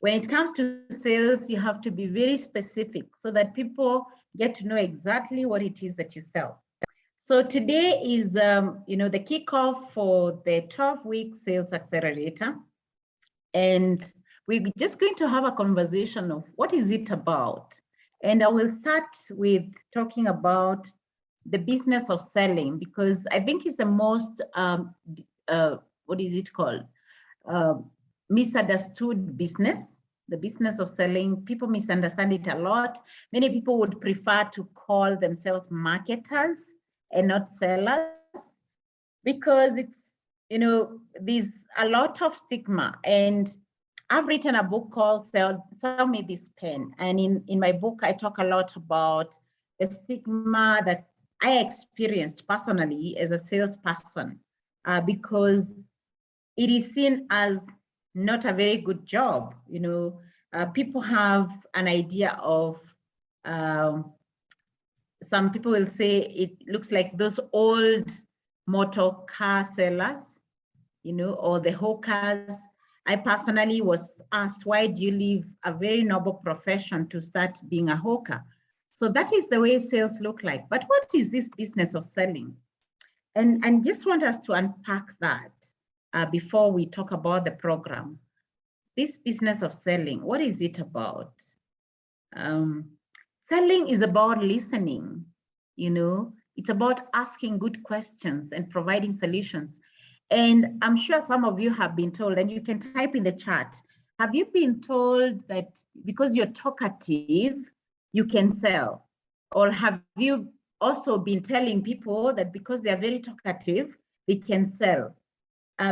when it comes to sales, you have to be very specific so that people get to know exactly what it is that you sell. So today is, the kickoff for the 12-week Sales Accelerator. And we're just going to have a conversation of what is it about. And I will start with talking about the business of selling, because I think it's the most, what is it called? Misunderstood business, the business of selling. People misunderstand it a lot. Many people would prefer to call themselves marketers and not sellers, because it's, there's a lot of stigma. And I've written a book called Sell Me This Pen. And in my book, I talk a lot about the stigma that I experienced personally as a salesperson, because it is seen as not a very good job. People have an idea of, some people will say it looks like those old motor car sellers, or the hawkers. I personally was asked, why do you leave a very noble profession to start being a hawker? So that is the way sales look like. But what is this business of selling? And just want us to unpack that before we talk about the program. This business of selling, what is it about? Selling is about listening, it's about asking good questions and providing solutions. And I'm sure some of you have been told, and you can type in the chat, have you been told that because you're talkative, you can sell? Or have you also been telling people that because they're very talkative, they can sell?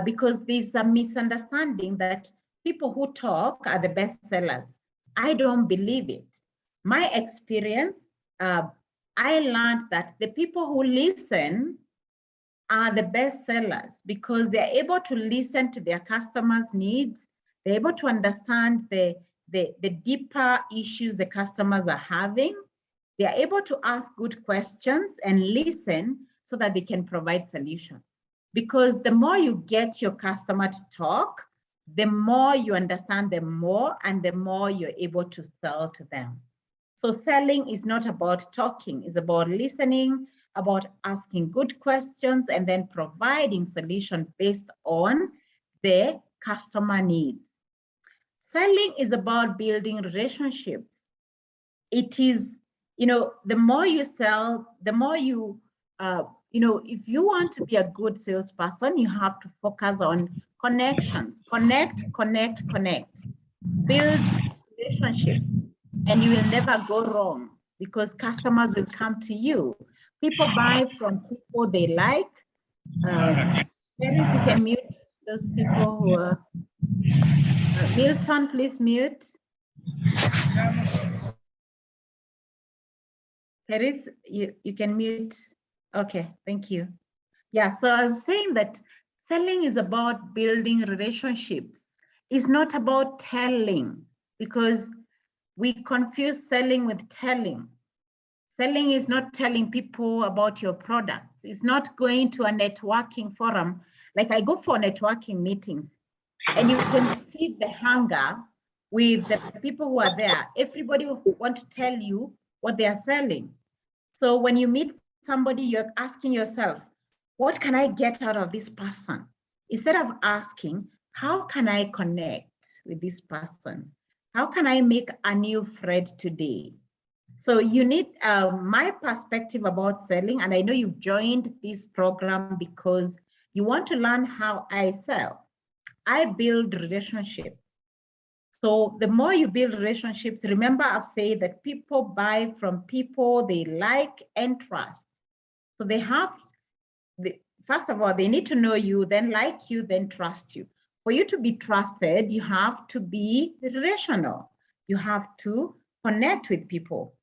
Because there's a misunderstanding that people who talk are the best sellers. I don't believe it. My experience, I learned that the people who listen are the best sellers, because they're able to listen to their customers' needs. They're able to understand the deeper issues the customers are having. They're able to ask good questions and listen so that they can provide solutions. Because the more you get your customer to talk, the more you understand them more, and the more you're able to sell to them. So selling is not about talking, it's about listening, about asking good questions, and then providing solutions based on the customer needs. Selling is about building relationships. It is, the more you sell, the more you, if you want to be a good salesperson, you have to focus on connections. Connect. Build relationships, and you will never go wrong, because customers will come to you. People buy from people they like. Paris, you can mute those people who are. Milton, please mute. Paris, you can mute. Okay, thank you. Yeah, so I'm saying that selling is about building relationships. It's not about telling, because we confuse selling with telling. Selling is not telling people about your products. It's not going to a networking forum. Like, I go for networking meetings, and you can see the hunger with the people who are there. Everybody wants to tell you what they are selling. So when you meet somebody, you're asking yourself, what can I get out of this person? Instead of asking, how can I connect with this person? How can I make a new friend today? So you need my perspective about selling, and I know you've joined this program because you want to learn how I sell. I build relationships. So the more you build relationships, remember I've said that people buy from people they like and trust. So they have, first of all, they need to know you, then like you, then trust you. For you to be trusted, you have to be relational. You have to connect with people.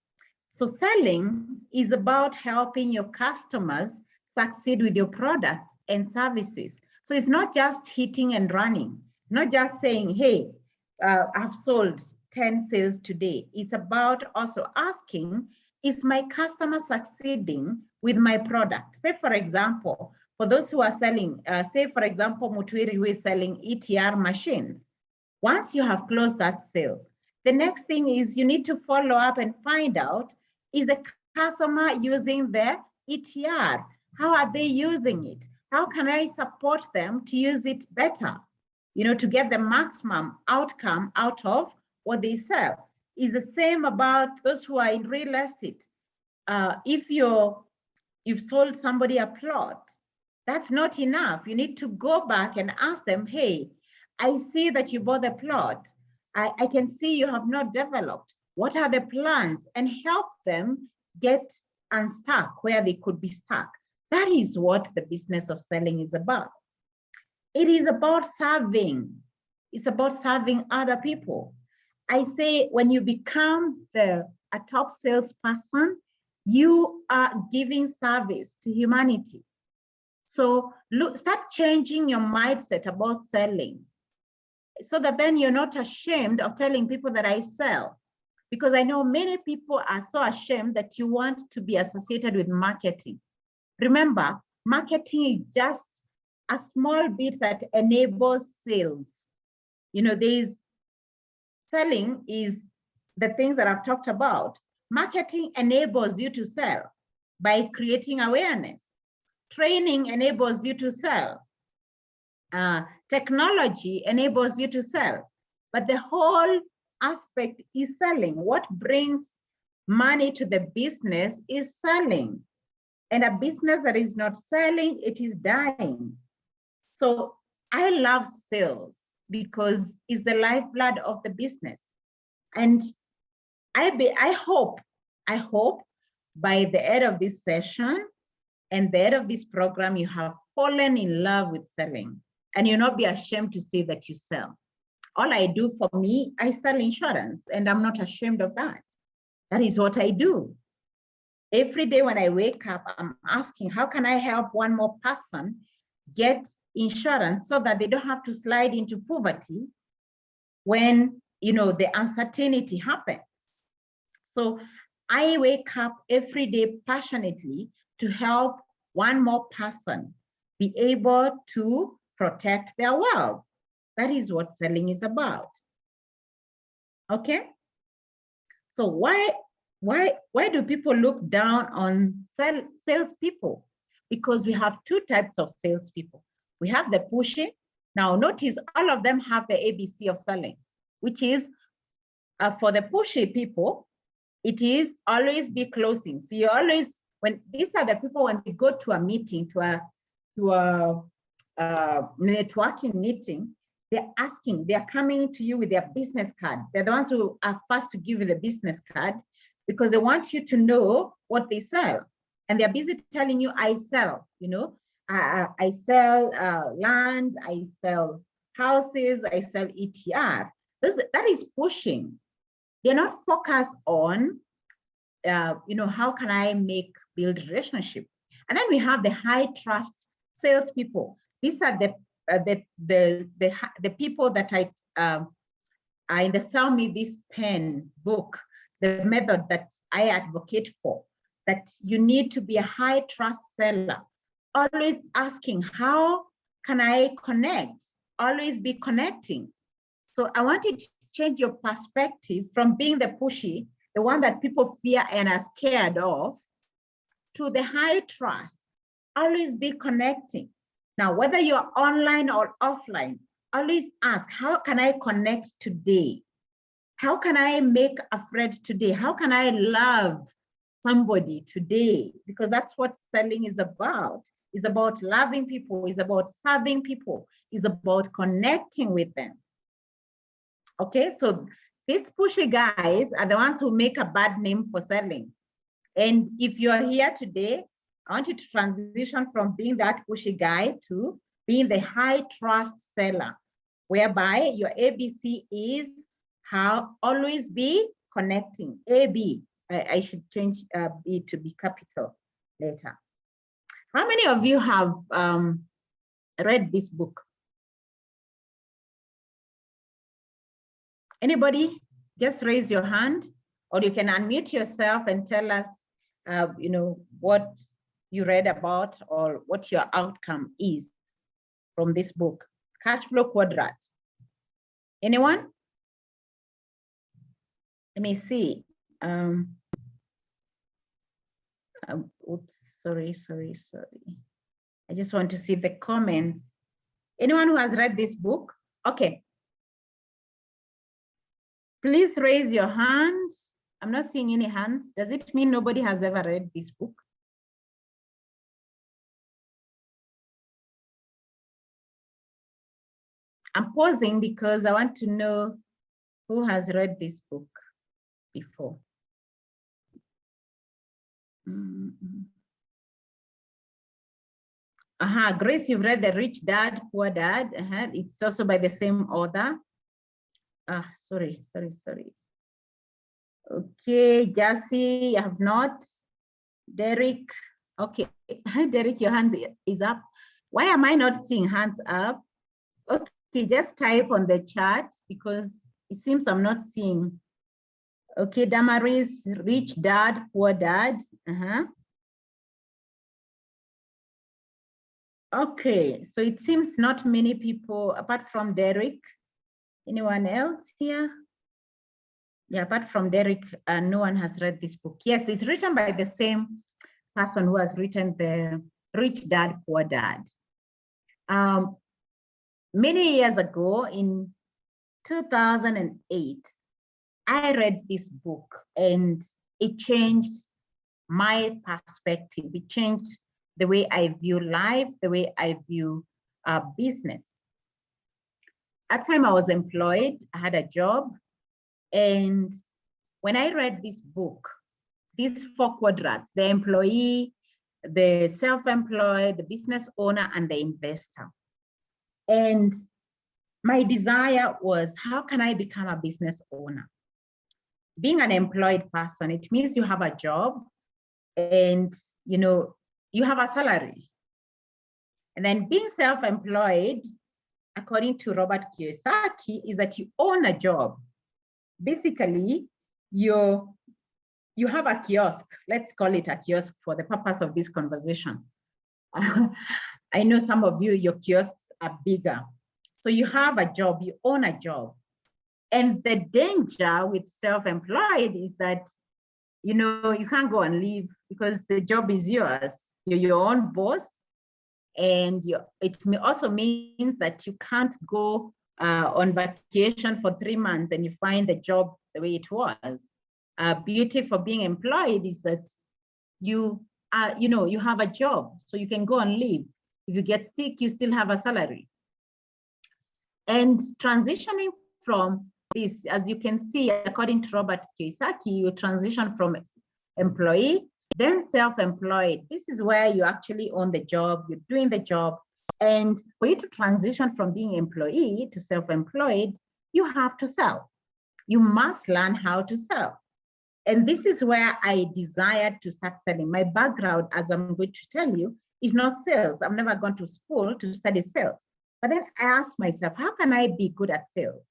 So selling is about helping your customers succeed with your products and services. So it's not just hitting and running, not just saying, hey, I've sold 10 sales today. It's about also asking, is my customer succeeding with my product? Say, for example, for those who are selling, say, for example, Mutwiri, who is selling ETR machines. Once you have closed that sale, the next thing is you need to follow up and find out, is the customer using the ETR? How are they using it? How can I support them to use it better? You know, to get the maximum outcome out of what they sell. Is the same about those who are in real estate. If you've sold somebody a plot, that's not enough. You need to go back and ask them, hey, I see that you bought the plot. I can see you have not developed. What are the plans? And help them get unstuck where they could be stuck. That is what the business of selling is about. It is about serving. It's about serving other people. I say when you become a top salesperson, you are giving service to humanity. So start changing your mindset about selling, so that then you're not ashamed of telling people that I sell. Because I know many people are so ashamed that you want to be associated with marketing. Remember, marketing is just a small bit that enables sales. You know, selling is the things that I've talked about. Marketing enables you to sell by creating awareness. Training enables you to sell. Technology enables you to sell. But the whole aspect is selling. What brings money to the business is selling. And a business that is not selling, it is dying. So I love sales because it's the lifeblood of the business. And I hope by the end of this session and the end of this program, you have fallen in love with selling and you'll not be ashamed to say that you sell. All I do for me, I sell insurance and I'm not ashamed of that. That is what I do. Every day when I wake up, I'm asking, how can I help one more person get insurance so that they don't have to slide into poverty when, you know, the uncertainty happens. So I wake up every day passionately to help one more person be able to protect their wealth. That is what selling is about. Okay? So why do people look down on salespeople? Because we have two types of salespeople. We have the pushy. Now notice all of them have the ABC of selling, which is for the pushy people, it is always be closing. So you always, when these are the people, when they go to a meeting, to a networking meeting, they're coming to you with their business card. They're the ones who are first to give you the business card because they want you to know what they sell. And they're busy telling you, I sell, you know, I sell land, I sell houses, I sell ETR. That is pushing. They're not focused on, you know, how can I build relationship? And then we have the high trust salespeople. These are the people that are in the Sell Me This Pen book, the method that I advocate for, that you need to be a high trust seller, always asking, how can I connect? Always be connecting. So I want you to change your perspective from being the pushy, the one that people fear and are scared of, to the high trust. Always be connecting. Now, whether you're online or offline, always ask, how can I connect today? How can I make a friend today? How can I love somebody today? Because that's what selling is about. It's about loving people. It's about serving people. It's about connecting with them. Okay, so these pushy guys are the ones who make a bad name for selling. And if you're here today, I want you to transition from being that pushy guy to being the high trust seller, whereby your ABC is how always be connecting. AB, I should change B to be capital later. How many of you have read this book? Anybody? Just raise your hand, or you can unmute yourself and tell us, you know, what you read about or what your outcome is from this book, Cash Flow Quadrant. Anyone? Let me see. Oops, sorry. I just want to see the comments. Anyone who has read this book? Okay. Please raise your hands. I'm not seeing any hands. Does it mean nobody has ever read this book? I'm pausing because I want to know who has read this book before. Grace, you've read The Rich Dad, Poor Dad. It's also by the same author. Sorry. Okay, Jassy, you have not. Derek, okay. Derek, your hand is up. Why am I not seeing hands up? Okay, just type on the chat because it seems I'm not seeing. Okay, Damaris, Rich Dad, Poor Dad. Okay, so it seems not many people, apart from Derek. Anyone else here? Yeah, apart from Derek, no one has read this book. Yes, it's written by the same person who has written The Rich Dad, Poor Dad. Many years ago, in 2008, I read this book and it changed my perspective. It changed the way I view life, the way I view business. At the time I was employed, I had a job. And when I read this book, these 4 quadrants, the employee, the self-employed, the business owner, and the investor. And my desire was, how can I become a business owner? Being an employed person, it means you have a job and you have a salary. And then being self-employed, according to Robert Kiyosaki, is that you own a job. Basically, you have a kiosk. Let's call it a kiosk for the purpose of this conversation. I know some of you, your kiosks are bigger. So you have a job, you own a job. And the danger with self-employed is that, you can't go and leave because the job is yours. You're your own boss. And it also means that you can't go on vacation for 3 months and you find the job the way it was. Beauty for being employed is that you have a job, so you can go and leave. If you get sick, you still have a salary. And transitioning from this, as you can see, according to Robert Kiyosaki, you transition from employee, then self-employed. This is where you actually own the job, you're doing the job. And for you to transition from being employee to self-employed, you have to sell. You must learn how to sell. And this is where I desired to start selling. My background, as I'm going to tell you, is not sales. I've never gone to school to study sales. But then I asked myself, how can I be good at sales?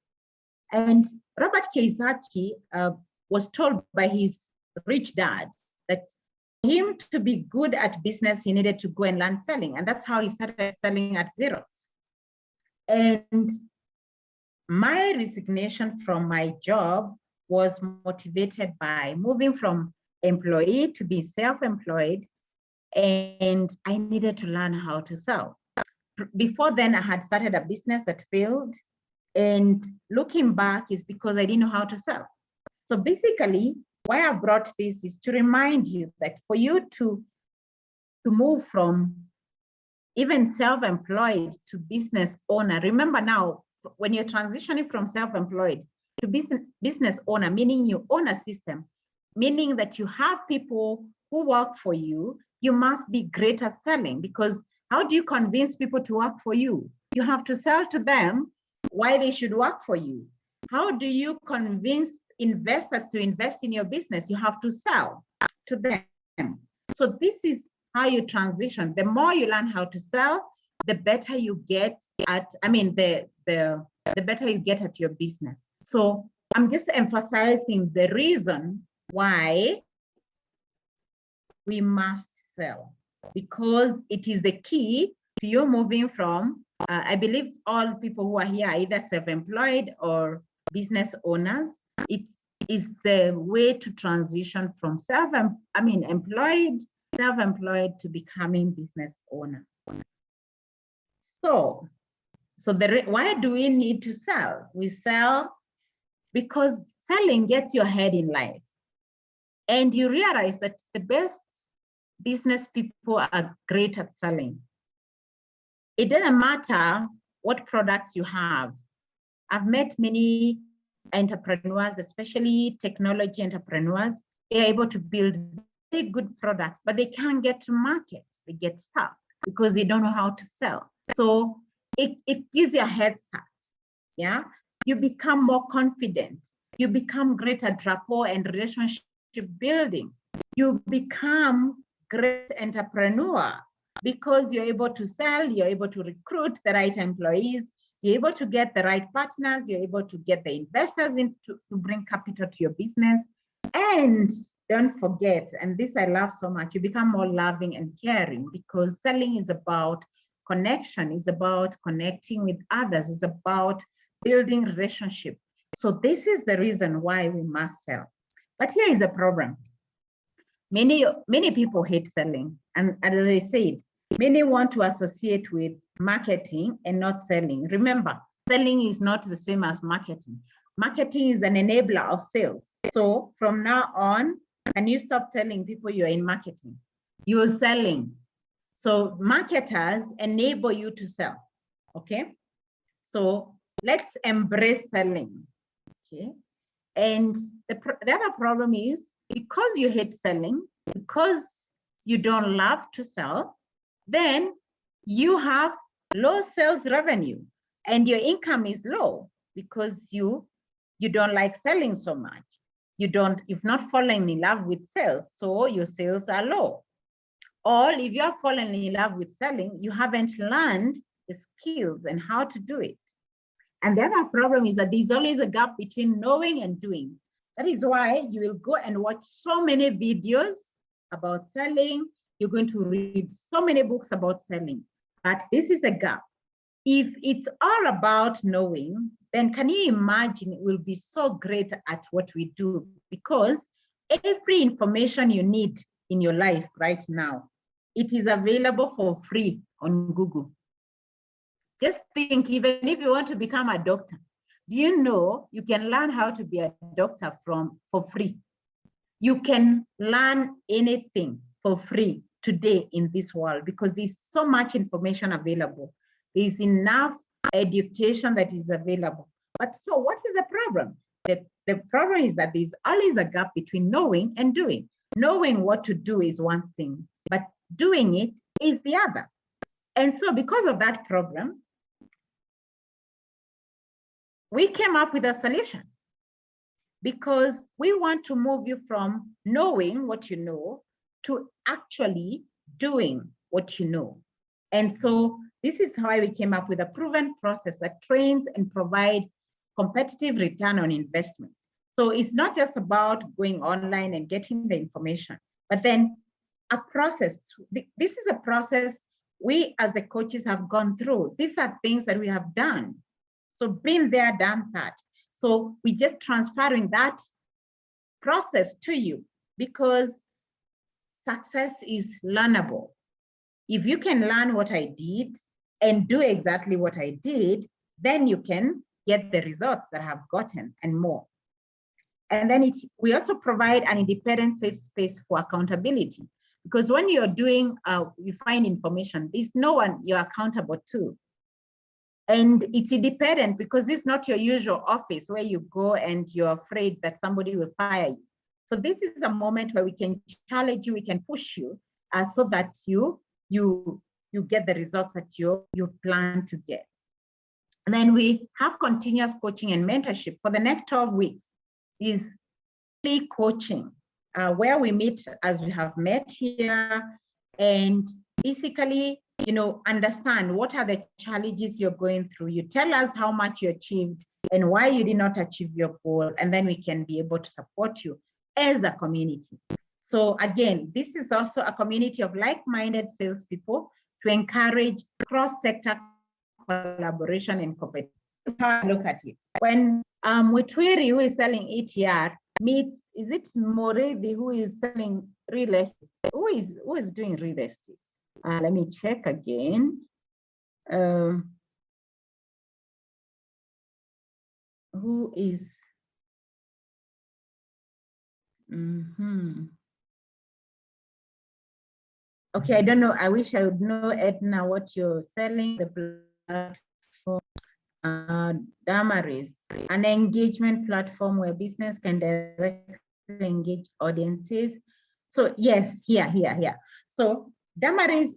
And Robert Kiyosaki was told by his rich dad that for him to be good at business, he needed to go and learn selling. And that's how he started selling at Xerox. And my resignation from my job was motivated by moving from employee to be self-employed, and I needed to learn how to sell. Before then, I had started a business that failed, and looking back is because I didn't know how to sell. So basically, why I brought this is to remind you that for you to move from even self-employed to business owner, remember now, when you're transitioning from self-employed to business owner, meaning you own a system, meaning that you have people who work for you, you must be great at selling, because how do you convince people to work for you? You have to sell to them why they should work for you. How do you convince investors to invest in your business? You have to sell to them. So this is how you transition. The more you learn how to sell, the better you get at, the better you get at your business. So I'm just emphasizing the reason why we must sell, because it is the key to you moving from I believe all people who are here are either self-employed or business owners. It is the way to transition from employed, self-employed to becoming business owner. So why do we need to sell? We sell because selling gets you ahead in life. And you realize that the best business people are great at selling. It doesn't matter what products you have. I've met many entrepreneurs, especially technology entrepreneurs. They're able to build very good products, but they can't get to market. They get stuck because they don't know how to sell. So it gives you a head start. Yeah, you become more confident. You become great at rapport and relationship building. You become great entrepreneur because you're able to sell, you're able to recruit the right employees, you're able to get the right partners, you're able to get the investors in to bring capital to your business. And don't forget, and this I love so much, you become more loving and caring because selling is about connection, is about connecting with others, is about building relationship. So this is the reason why we must sell. But here is a problem. Many people hate selling. And as I said, many want to associate with marketing and not selling. Remember, selling is not the same as marketing. Marketing is an enabler of sales. So from now on, can you stop telling people you're in marketing? You're selling. So marketers enable you to sell, okay? So let's embrace selling, okay? And the other problem is because you hate selling, because you don't love to sell, then you have low sales revenue and your income is low because you don't like selling so much. You've not fallen in love with sales, so your sales are low. Or if you have fallen in love with selling, you haven't learned the skills and how to do it. And the other problem is that there's always a gap between knowing and doing. That is why you will go and watch so many videos about selling. You're going to read so many books about selling, but this is a gap. If it's all about knowing, then can you imagine we'll be so great at what we do because every information you need in your life right now, it is available for free on Google. Just think, even if you want to become a doctor, do you know you can learn how to be a doctor for free? You can learn anything for free today in this world because there's so much information available. There's enough education that is available. But so what is the problem? The problem is that there's always a gap between knowing and doing. Knowing what to do is one thing, but doing it is the other. And so because of that problem, we came up with a solution because we want to move you from knowing what you know to actually doing what you know. And so this is why we came up with a proven process that trains and provides competitive return on investment. So it's not just about going online and getting the information, but then a process. This is a process we as the coaches have gone through. These are things that we have done. So been there, done that. So we just transferring that process to you because success is learnable. If you can learn what I did and do exactly what I did, then you can get the results that I have gotten and more. And then we also provide an independent safe space for accountability because when you're doing, you find information, there's no one you're accountable to. And it's independent because it's not your usual office where you go and you're afraid that somebody will fire you. So this is a moment where we can challenge you, we can push you so that you get the results that you plan to get. And then we have continuous coaching and mentorship for the next 12 weeks is free coaching where we meet as we have met here and basically understand what are the challenges you're going through. You tell us how much you achieved and why you did not achieve your goal, and then we can be able to support you as a community. So again, this is also a community of like-minded salespeople to encourage cross-sector collaboration and competition. That's how I look at it. When Mutwiri, who is selling ETR, meets, is it Moredi who is selling real estate? Who is doing real estate? Let me check again. Who is? Okay, I don't know. I wish I would know, Edna, what you're selling. The platform, Damaris, an engagement platform where business can directly engage audiences. So yes, here. So Damaris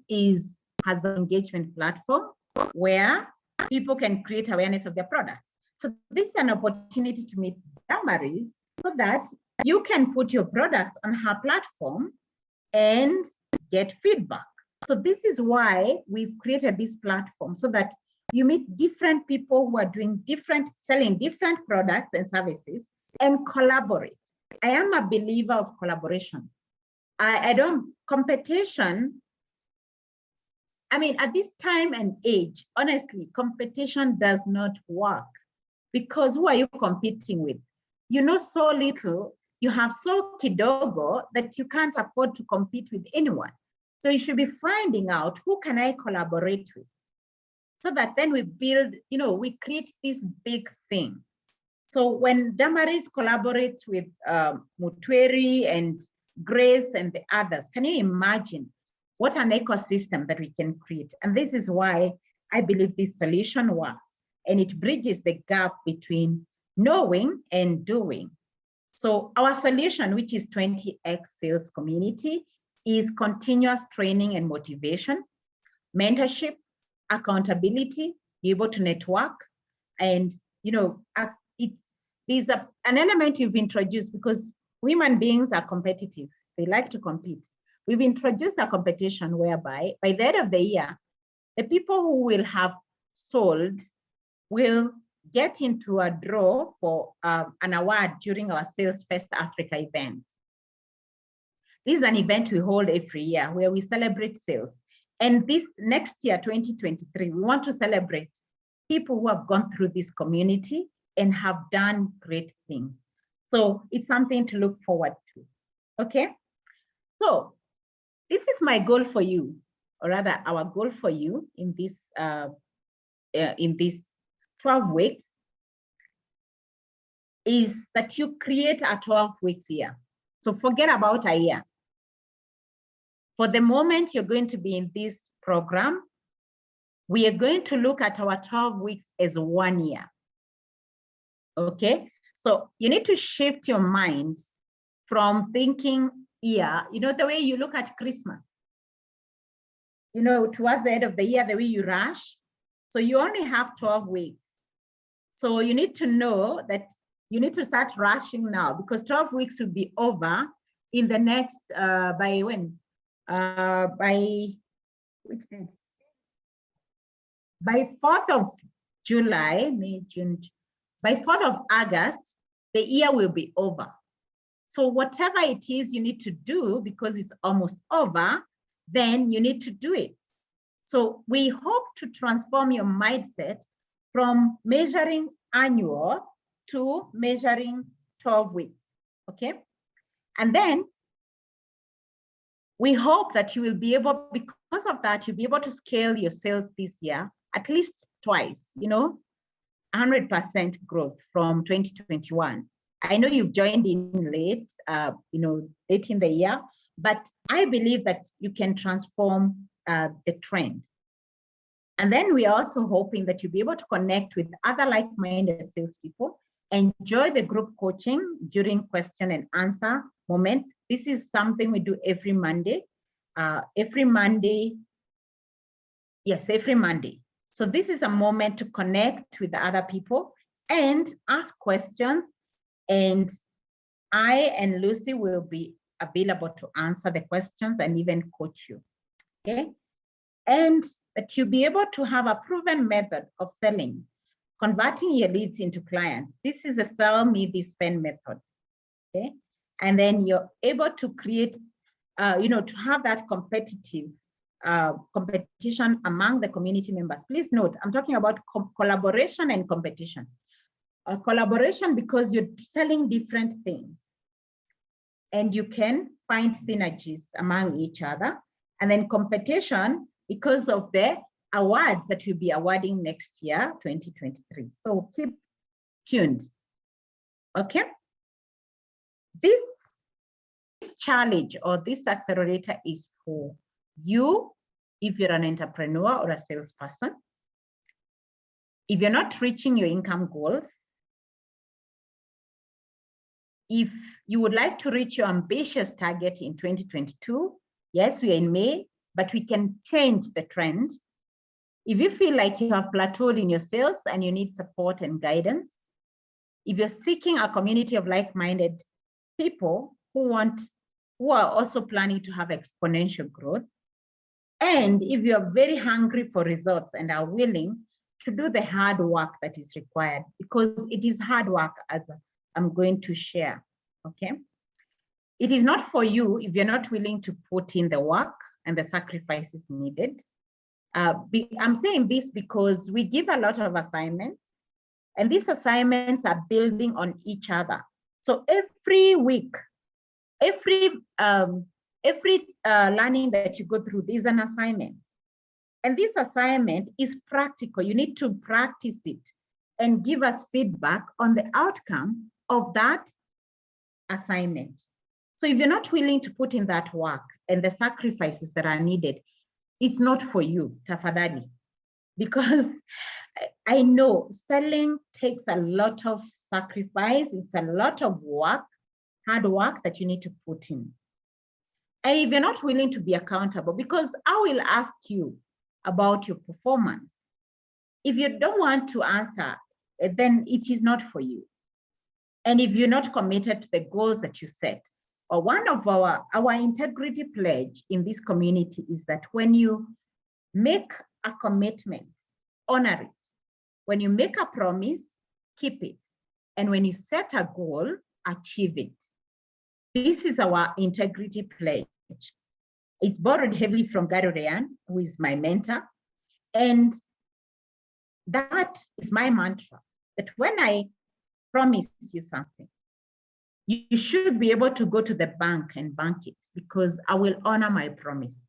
has an engagement platform where people can create awareness of their products. So this is an opportunity to meet Damaris so that you can put your products on her platform and get feedback. So this is why we've created this platform, so that you meet different people who are selling different products and services and collaborate. I am a believer of collaboration. Competition, I mean, at this time and age, honestly, competition does not work, because who are you competing with? You know so little, you have so kidogo that you can't afford to compete with anyone. So you should be finding out, who can I collaborate with? So that then we build, we create this big thing. So when Damaris collaborates with Mutwiri and Grace and the others, can you imagine what an ecosystem that we can create? And this is why I believe this solution works, and it bridges the gap between knowing and doing. So our solution, which is 20X Sales Community, is continuous training and motivation, mentorship, accountability, be able to network, and there's an element you've introduced, because human beings are competitive. They like to compete. We've introduced a competition whereby by the end of the year, the people who will have sold will get into a draw for an award during our Sales Fest Africa event. This is an event we hold every year where we celebrate sales. And this next year, 2023, we want to celebrate people who have gone through this community and have done great things. So it's something to look forward to, okay? So this is my goal for you, or rather our goal for you in this 12 weeks, is that you create a 12 weeks year. So forget about a year. For the moment you're going to be in this program, we are going to look at our 12 weeks as 1 year. Okay, so you need to shift your minds from thinking year, the way you look at Christmas, towards the end of the year, the way you rush. So you only have 12 weeks. So you need to know that you need to start rushing now, because 12 weeks will be over in the next, by when? By which date? By 4th of July, May, June, by 4th of August, the year will be over. So whatever it is you need to do, because it's almost over, then you need to do it. So we hope to transform your mindset from measuring annual to measuring 12 weeks, okay? And then we hope that you will be able, because of that, you'll be able to scale your sales this year at least twice, 100% growth from 2021. I know you've joined in late, late in the year, but I believe that you can transform the trend. And then we are also hoping that you'll be able to connect with other like-minded salespeople, enjoy the group coaching during question and answer moment. This is something we do every Monday. Every Monday. So this is a moment to connect with the other people and ask questions. And I and Lucy will be available to answer the questions and even coach you, okay? And that you'll be able to have a proven method of selling, converting your leads into clients. This is a sell me this spend method, okay? And then you're able to create, to have that competitive competition among the community members. Please note, I'm talking about collaboration and competition. Collaboration because you're selling different things and you can find synergies among each other. And then competition because of the awards that we'll be awarding next year, 2023. So keep tuned, okay? This challenge or this accelerator is for you if you're an entrepreneur or a salesperson. If you're not reaching your income goals, if you would like to reach your ambitious target in 2022, yes, we are in May, but we can change the trend. If you feel like you have plateaued in your sales and you need support and guidance, if you're seeking a community of like-minded people who are also planning to have exponential growth, and if you're very hungry for results and are willing to do the hard work that is required, because it is hard work, as I'm going to share, okay? It is not for you if you're not willing to put in the work and the sacrifices needed. I'm saying this because we give a lot of assignments, and these assignments are building on each other. So every week, every learning that you go through, there's an assignment. And this assignment is practical. You need to practice it and give us feedback on the outcome of that assignment. So if you're not willing to put in that work and the sacrifices that are needed, it's not for you, tafadhali. Because I know selling takes a lot of sacrifice. It's a lot of work, hard work that you need to put in. And if you're not willing to be accountable, because I will ask you about your performance. If you don't want to answer, then it is not for you. And if you're not committed to the goals that you set, or one of our integrity pledge in this community is that when you make a commitment, honor it. When you make a promise, keep it. And when you set a goal, achieve it. This is our integrity pledge. It's borrowed heavily from Gary Ryan, who is my mentor. And that is my mantra, that when I promise you something, you should be able to go to the bank and bank it, because I will honor my promise.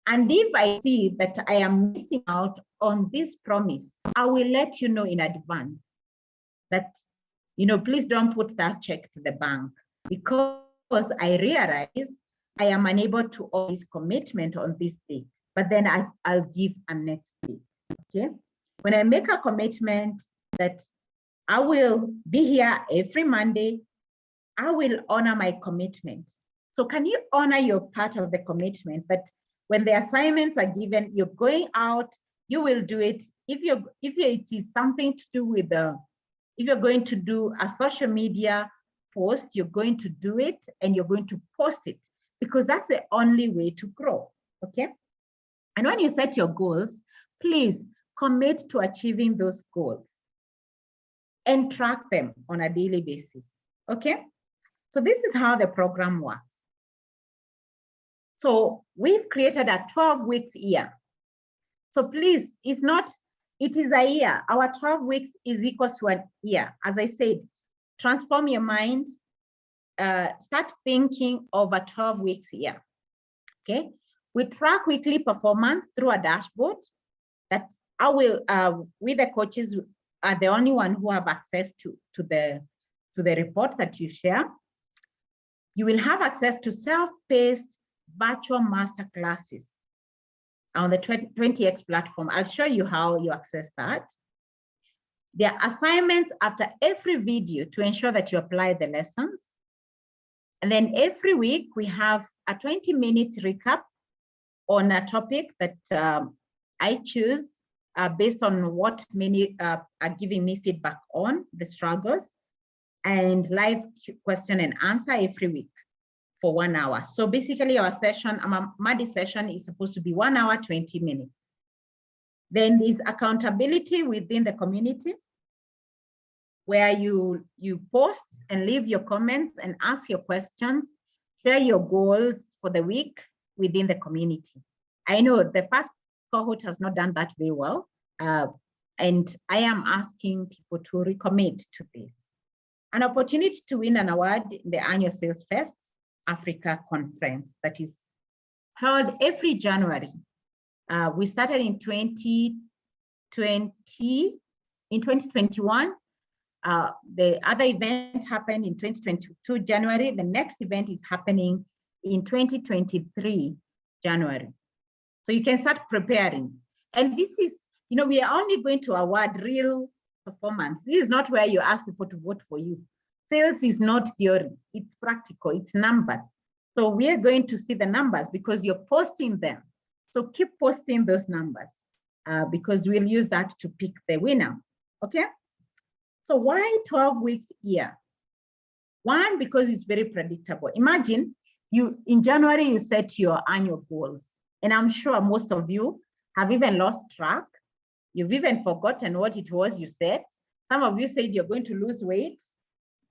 And if I see that I am missing out on this promise, I will let you know in advance that, please don't put that check to the bank, because I realize I am unable to honor this commitment on this date, but then I'll give a next date, okay? When I make a commitment that I will be here every Monday, I will honor my commitment. So can you honor your part of the commitment that when the assignments are given, you're going out, you will do it. If it is something to do with if you're going to do a social media post, you're going to do it and you're going to post it, because that's the only way to grow, okay? And when you set your goals, please commit to achieving those goals and track them on a daily basis, okay? So this is how the program works. So we've created a 12 weeks year. So please, it is a year. Our 12 weeks is equals to a year. As I said, transform your mind, start thinking of a 12 weeks year, okay? We track weekly performance through a dashboard that I will, we the coaches are the only one who have access to the report that you share. You will have access to self-paced virtual master classes on the 20X platform. I'll show you how you access that. There are assignments after every video to ensure that you apply the lessons. And then every week we have a 20-minute recap on a topic that I choose based on what many are giving me feedback on, the struggles, and live question and answer every week for 1 hour. So basically our session, a MADI session is supposed to be 1 hour, 20 minutes. Then there's accountability within the community, where you post and leave your comments and ask your questions, share your goals for the week within the community. I know the first cohort has not done that very well. And I am asking people to recommit to this. An opportunity to win an award in the annual Sales Fest Africa conference that is held every January. We started in 2020, in 2021. The other event happened in 2022 January. The next event is happening in 2023 January. So you can start preparing. And this is, you know, we are only going to award real performance. This is not where you ask people to vote for you. Sales is not theory, it's practical, it's numbers. So we are going to see the numbers because you're posting them. So keep posting those numbers because we'll use that to pick the winner, okay? So why 12 weeks here? One, because it's very predictable. Imagine you, in January, you set your annual goals. And I'm sure most of you have even lost track. You've even forgotten what it was you said. Some of you said you're going to lose weight.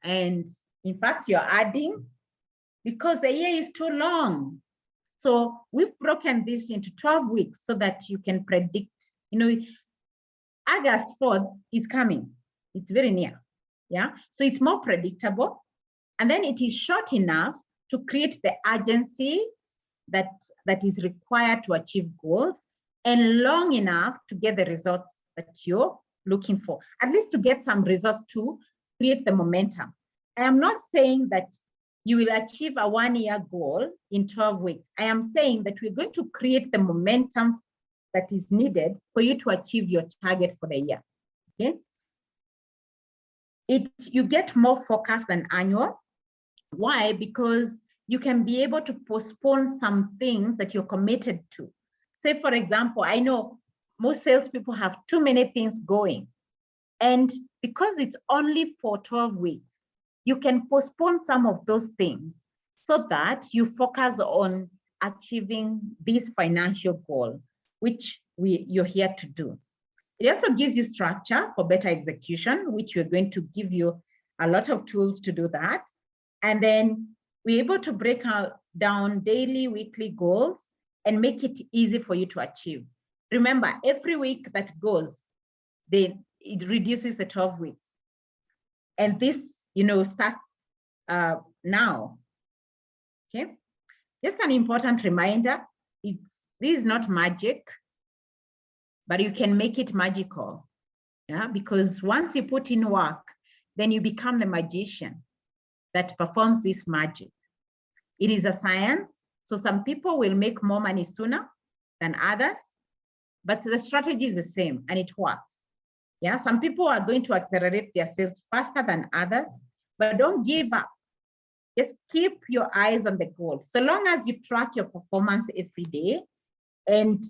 And in fact, you're adding because the year is too long. So we've broken this into 12 weeks so that you can predict, you know, August 4th is coming. It's very near, yeah? So it's more predictable. And then it is short enough to create the urgency that is required to achieve goals, and long enough to get the results that you're looking for, at least to get some results to create the momentum. I am not saying that you will achieve a 1-year goal in 12 weeks. I am saying that we're going to create the momentum that is needed for you to achieve your target for the year, okay? You get more focused than annual. Why? Because you can be able to postpone some things that you're committed to. Say, for example, I know most salespeople have too many things going. And because it's only for 12 weeks, you can postpone some of those things so that you focus on achieving this financial goal, which you're here to do. It also gives you structure for better execution, which we're going to give you a lot of tools to do that. And then we're able to break down daily, weekly goals and make it easy for you to achieve. Remember, every week that goes, it reduces the 12 weeks. And this, you know, starts now, okay? Just an important reminder, this is not magic, but you can make it magical, yeah? Because once you put in work, then you become the magician that performs this magic. It is a science, so some people will make more money sooner than others, but the strategy is the same and it works. Yeah, some people are going to accelerate their sales faster than others, but don't give up. Just keep your eyes on the goal. So long as you track your performance every day, and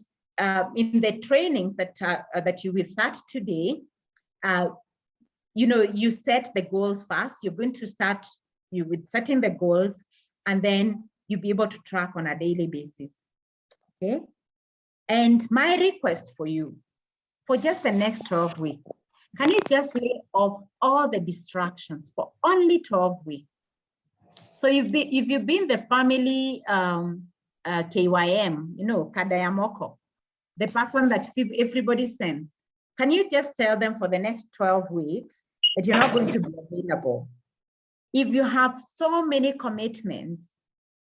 in the trainings that you will start today, you know, you set the goals first. You're going to start with setting the goals, and then you'll be able to track on a daily basis, okay? And my request for you, for just the next 12 weeks, can you just lay off all the distractions for only 12 weeks? So if you've been the family KYM, you know, Kadayamoko, the person that everybody sends, can you just tell them for the next 12 weeks that you're not going to be available? If you have so many commitments,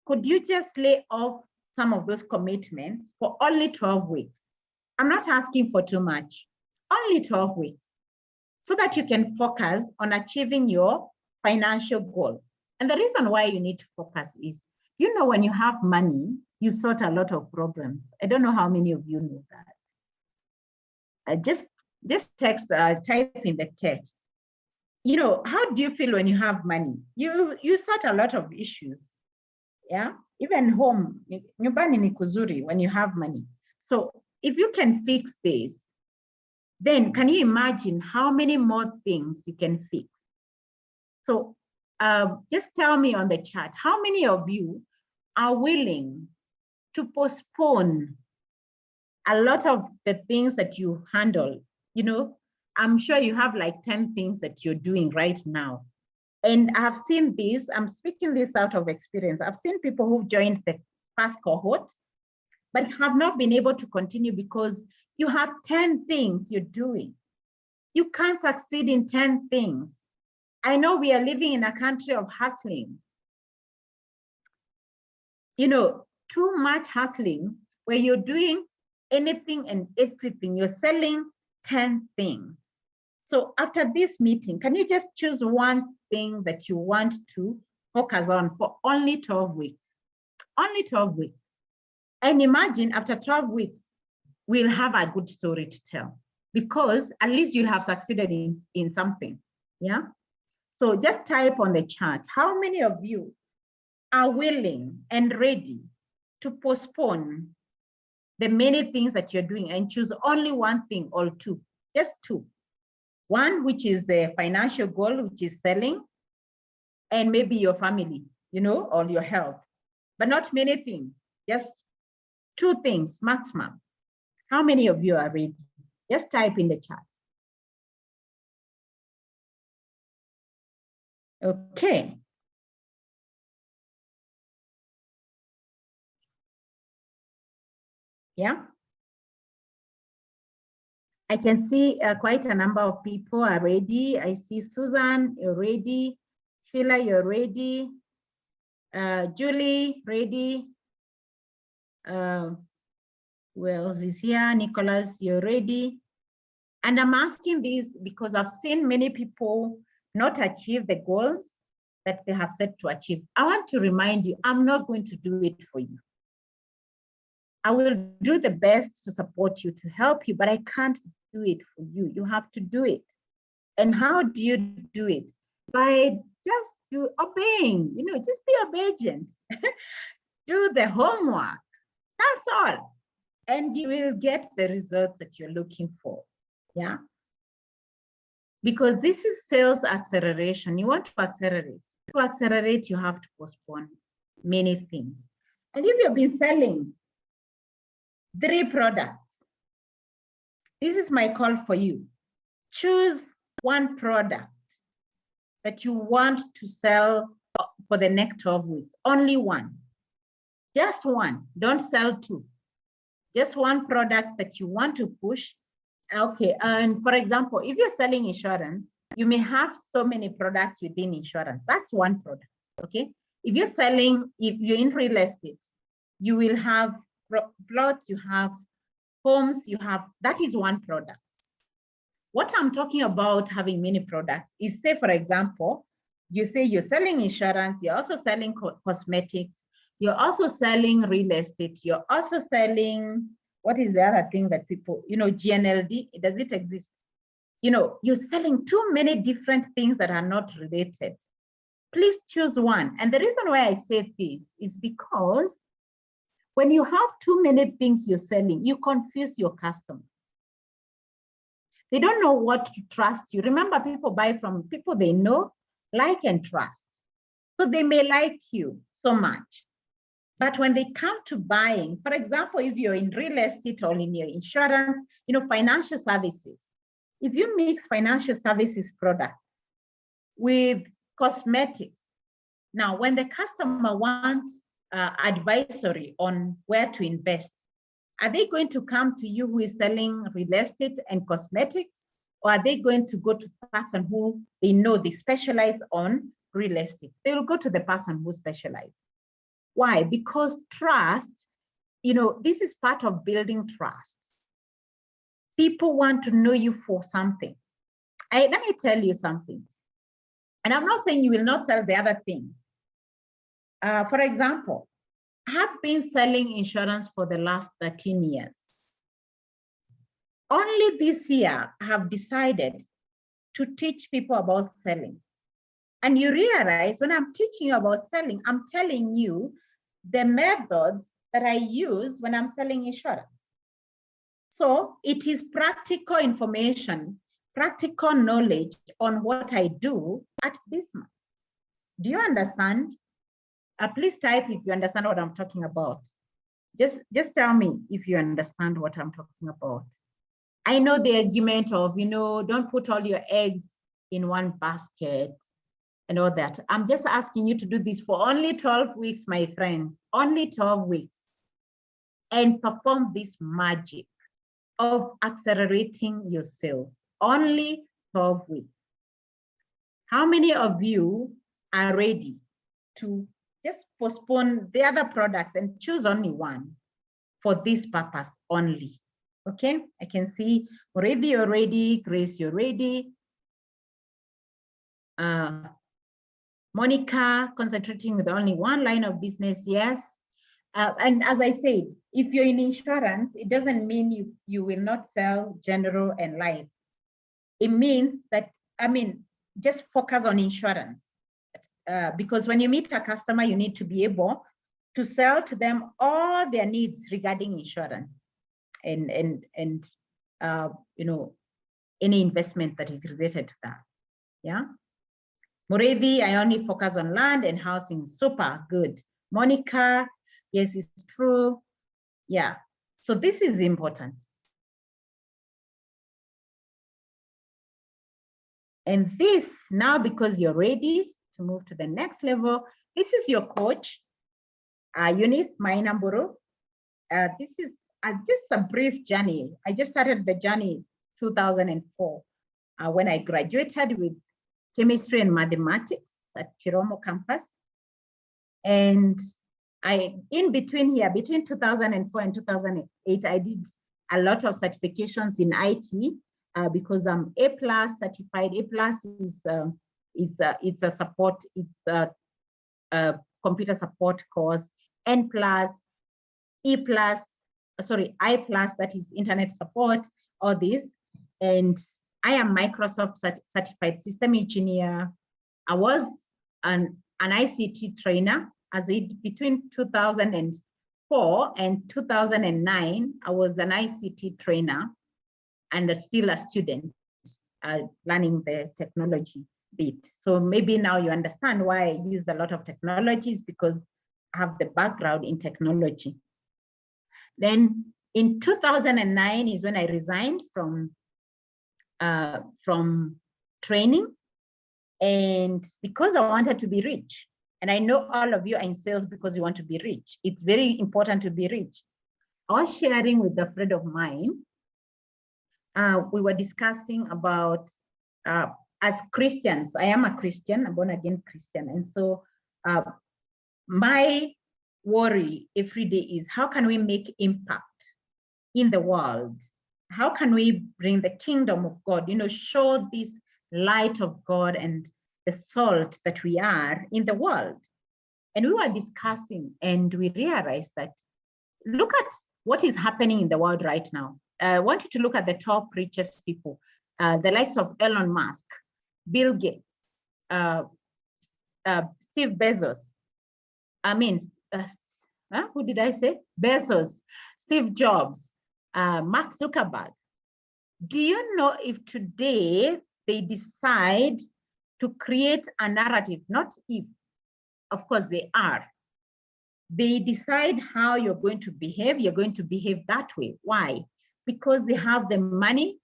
could you just lay off some of those commitments for only 12 weeks? I'm not asking for too much, only 12 weeks, so that you can focus on achieving your financial goal. And the reason why you need to focus is, you know, when you have money, you sort a lot of problems. I don't know how many of you know that. Just text, type in the text. You know, how do you feel when you have money? You sort a lot of issues. Yeah, even home, nyumbani ni kuzuri when you have money. So if you can fix this, then can you imagine how many more things you can fix? So just tell me on the chat, how many of you are willing to postpone a lot of the things that you handle? You know, I'm sure you have like 10 things that you're doing right now. And I've seen this, I'm speaking this out of experience. I've seen people who've joined the first cohort. but have not been able to continue because you have 10 things you're doing. You can't succeed in 10 things. I know we are living in a country of hustling. You know, too much hustling where you're doing anything and everything. You're selling 10 things. So after this meeting, can you just choose one thing that you want to focus on for only 12 weeks? Only 12 weeks. And imagine after 12 weeks, we'll have a good story to tell because at least you'll have succeeded in something. Yeah. So just type on the chat, how many of you are willing and ready to postpone the many things that you're doing and choose only one thing or two, just two. One, which is the financial goal, which is selling, and maybe your family, you know, or your health, but not many things, just two things maximum. How many of you are ready? Just type in the chat. Okay. Yeah. I can see quite a number of people are ready. I see Susan, you're ready. Sheila, you're ready. Julie, ready. Who else is here? Nicholas, you're ready. And I'm asking this because I've seen many people not achieve the goals that they have set to achieve. I want to remind you, I'm not going to do it for you. I will do the best to support you, to help you, but I can't do it for you. You have to do it. And how do you do it? By just obeying, you know, just be obedient. Do the homework. That's all. And you will get the results that you're looking for. Yeah. Because this is sales acceleration. You want to accelerate. To accelerate, you have to postpone many things. And if you've been selling 3 products, this is my call for you. Choose one product that you want to sell for the next 12 weeks. Only one. Just one. Don't sell 2. Just one product that you want to push. Okay, and for example, if you're selling insurance, you may have so many products within insurance. That's one product, okay? If you're in real estate, you will have plots, you have homes, that is one product. What I'm talking about having many products is, say, for example, you say you're selling insurance, you're also selling cosmetics, you're also selling real estate, you're also selling, what is the other thing that people, you know, GNLD, does it exist? You know, you're selling too many different things that are not related. Please choose one. And the reason why I say this is because when you have too many things you're selling, you confuse your customers. They don't know what to trust you. Remember, people buy from people they know, like, and trust. So they may like you so much. But when they come to buying, for example, if you're in real estate or in your insurance, you know, financial services, if you mix financial services products with cosmetics, now when the customer wants advisory on where to invest, are they going to come to you who is selling real estate and cosmetics, or are they going to go to the person who they know they specialize on real estate? They will go to the person who specializes. Why? Because trust, you know, this is part of building trust. People want to know you for something. Let me tell you something. And I'm not saying you will not sell the other things. For example, I have been selling insurance for the last 13 years. Only this year, I have decided to teach people about selling. And you realize when I'm teaching you about selling, I'm telling you the methods that I use when I'm selling insurance. So it is practical information, practical knowledge on what I do at Bismarck. Do you understand? Please type if you understand what I'm talking about. Just tell me if you understand what I'm talking about. I know the argument of, you know, don't put all your eggs in one basket and all that. I'm just asking you to do this for only 12 weeks, my friends, only 12 weeks. and perform this magic of accelerating your sales. Only 12 weeks. How many of you are ready to just postpone the other products and choose only one for this purpose only? Okay, I can see already you're ready, Grace, you're ready. Monica, concentrating with only one line of business, yes. And as I said, if you're in insurance, it doesn't mean you will not sell general and life. It means that, just focus on insurance. Because when you meet a customer, you need to be able to sell to them all their needs regarding insurance and any investment that is related to that. Yeah. Muredi, I only focus on land and housing. Super good. Monica, yes, it's true. Yeah. So this is important. And this now, because you're ready to move to the next level, this is your coach, Eunice Mainamburu. This is just a brief journey. I just started the journey 2004 when I graduated with chemistry and mathematics at Chiromo campus. And in between here, between 2004 and 2008, I did a lot of certifications in IT because I'm A+ certified. A+ it's a support, it's a computer support course. N+, E+, sorry, I+, that is internet support, all this. And I am Microsoft certified system engineer. I was an ICT trainer between 2004 and 2009. I was an ICT trainer and still a student learning the technology bit. So maybe now you understand why I use a lot of technologies, because I have the background in technology. Then in 2009 is when I resigned from training, and because I wanted to be rich. And I know all of you are in sales because you want to be rich. It's very important to be rich. I was sharing with a friend of mine. We were discussing about, as Christians, I am a Christian, a born again Christian. And so my worry every day is, how can we make impact in the world? How can we bring the kingdom of God, show this light of God and the salt that we are in the world? And we were discussing, and we realized that, look at what is happening in the world right now. I want you to look at the top richest people, the likes of Elon Musk, Bill Gates, Steve Bezos. Who did I say? Bezos, Steve Jobs, Mark Zuckerberg. Do you know if today they decide to create a narrative, not if, of course they are, they decide how you're going to behave that way. Why? Because they have the money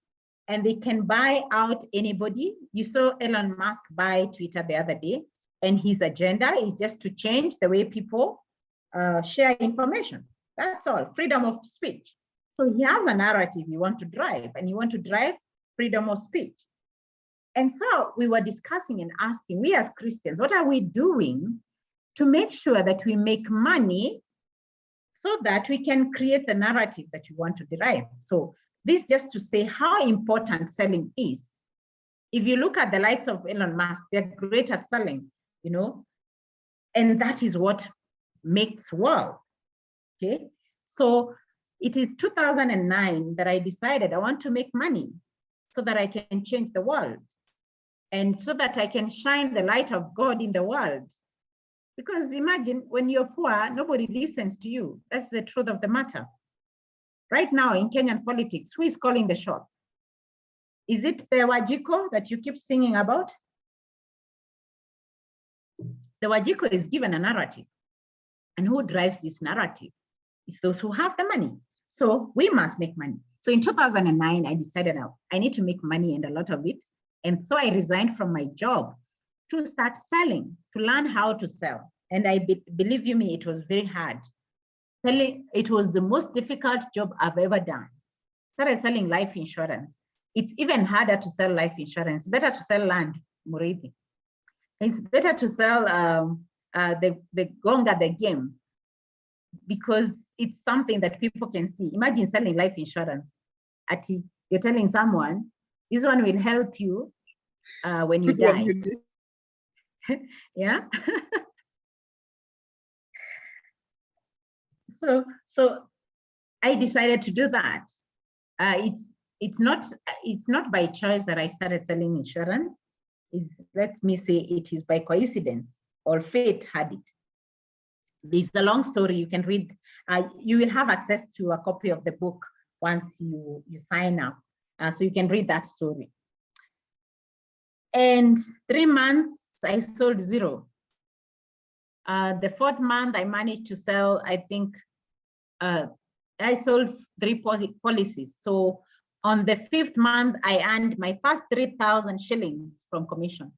and they can buy out anybody. You saw Elon Musk buy Twitter the other day, and his agenda is just to change the way people share information. That's all, freedom of speech. So he has a narrative you want to drive, and you want to drive freedom of speech. And so we were discussing and asking, we as Christians, what are we doing to make sure that we make money so that we can create the narrative that you want to derive? So this just to say how important selling is. If you look at the likes of Elon Musk, they're great at selling, and that is what makes wealth, okay? So it is 2009 that I decided I want to make money so that I can change the world and so that I can shine the light of God in the world. Because imagine when you're poor, nobody listens to you. That's the truth of the matter. Right now in Kenyan politics, who is calling the shot? Is it the Wajiko that you keep singing about? The Wajiko is given a narrative. And who drives this narrative? It's those who have the money. So we must make money. So in 2009, I decided I need to make money, and a lot of it. And so I resigned from my job to start selling, to learn how to sell. And believe you me, it was very hard. selling, it was the most difficult job I've ever done. Started selling life insurance. It's even harder to sell life insurance. Better to sell land, Murithi. It's better to sell the gonga, the game, because it's something that people can see. Imagine selling life insurance. Ati, you're telling someone, this one will help you when you die. Yeah. So I decided to do that. It's not by choice that I started selling insurance. Let me say it is by coincidence, or fate had it. It's a long story. You can read. You will have access to a copy of the book once you sign up, so you can read that story. And 3 months, I sold 0. The 4th month, I managed to sell, I think, I sold 3 policies. So on the 5th month, I earned my first 3,000 shillings from commission.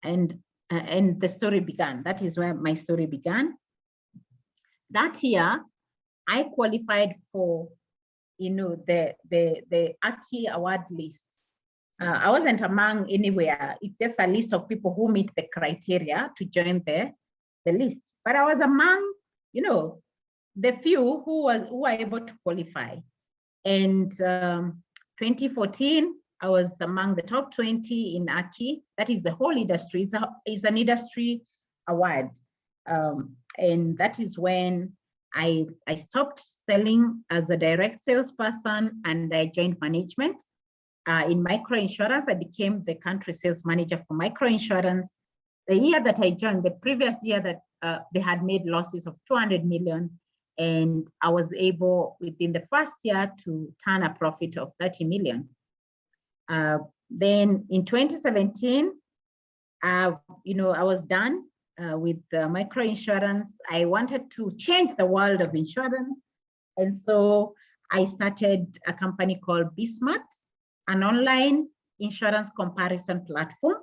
And the story began. That is where my story began. That year, I qualified for, the Aki Award list. I wasn't among anywhere. It's just a list of people who meet the criteria to join the list. But I was among, the few who were able to qualify. And 2014, I was among the top 20 in Aki. That is the whole industry. It's an industry award. And that is when I stopped selling as a direct salesperson, and I joined management. In microinsurance, I became the country sales manager for microinsurance. The year that I joined, the previous year that they had made losses of 200 million, and I was able within the first year to turn a profit of 30 million. Then in 2017, I was done with microinsurance. I wanted to change the world of insurance. And so I started a company called Bismart, an online insurance comparison platform,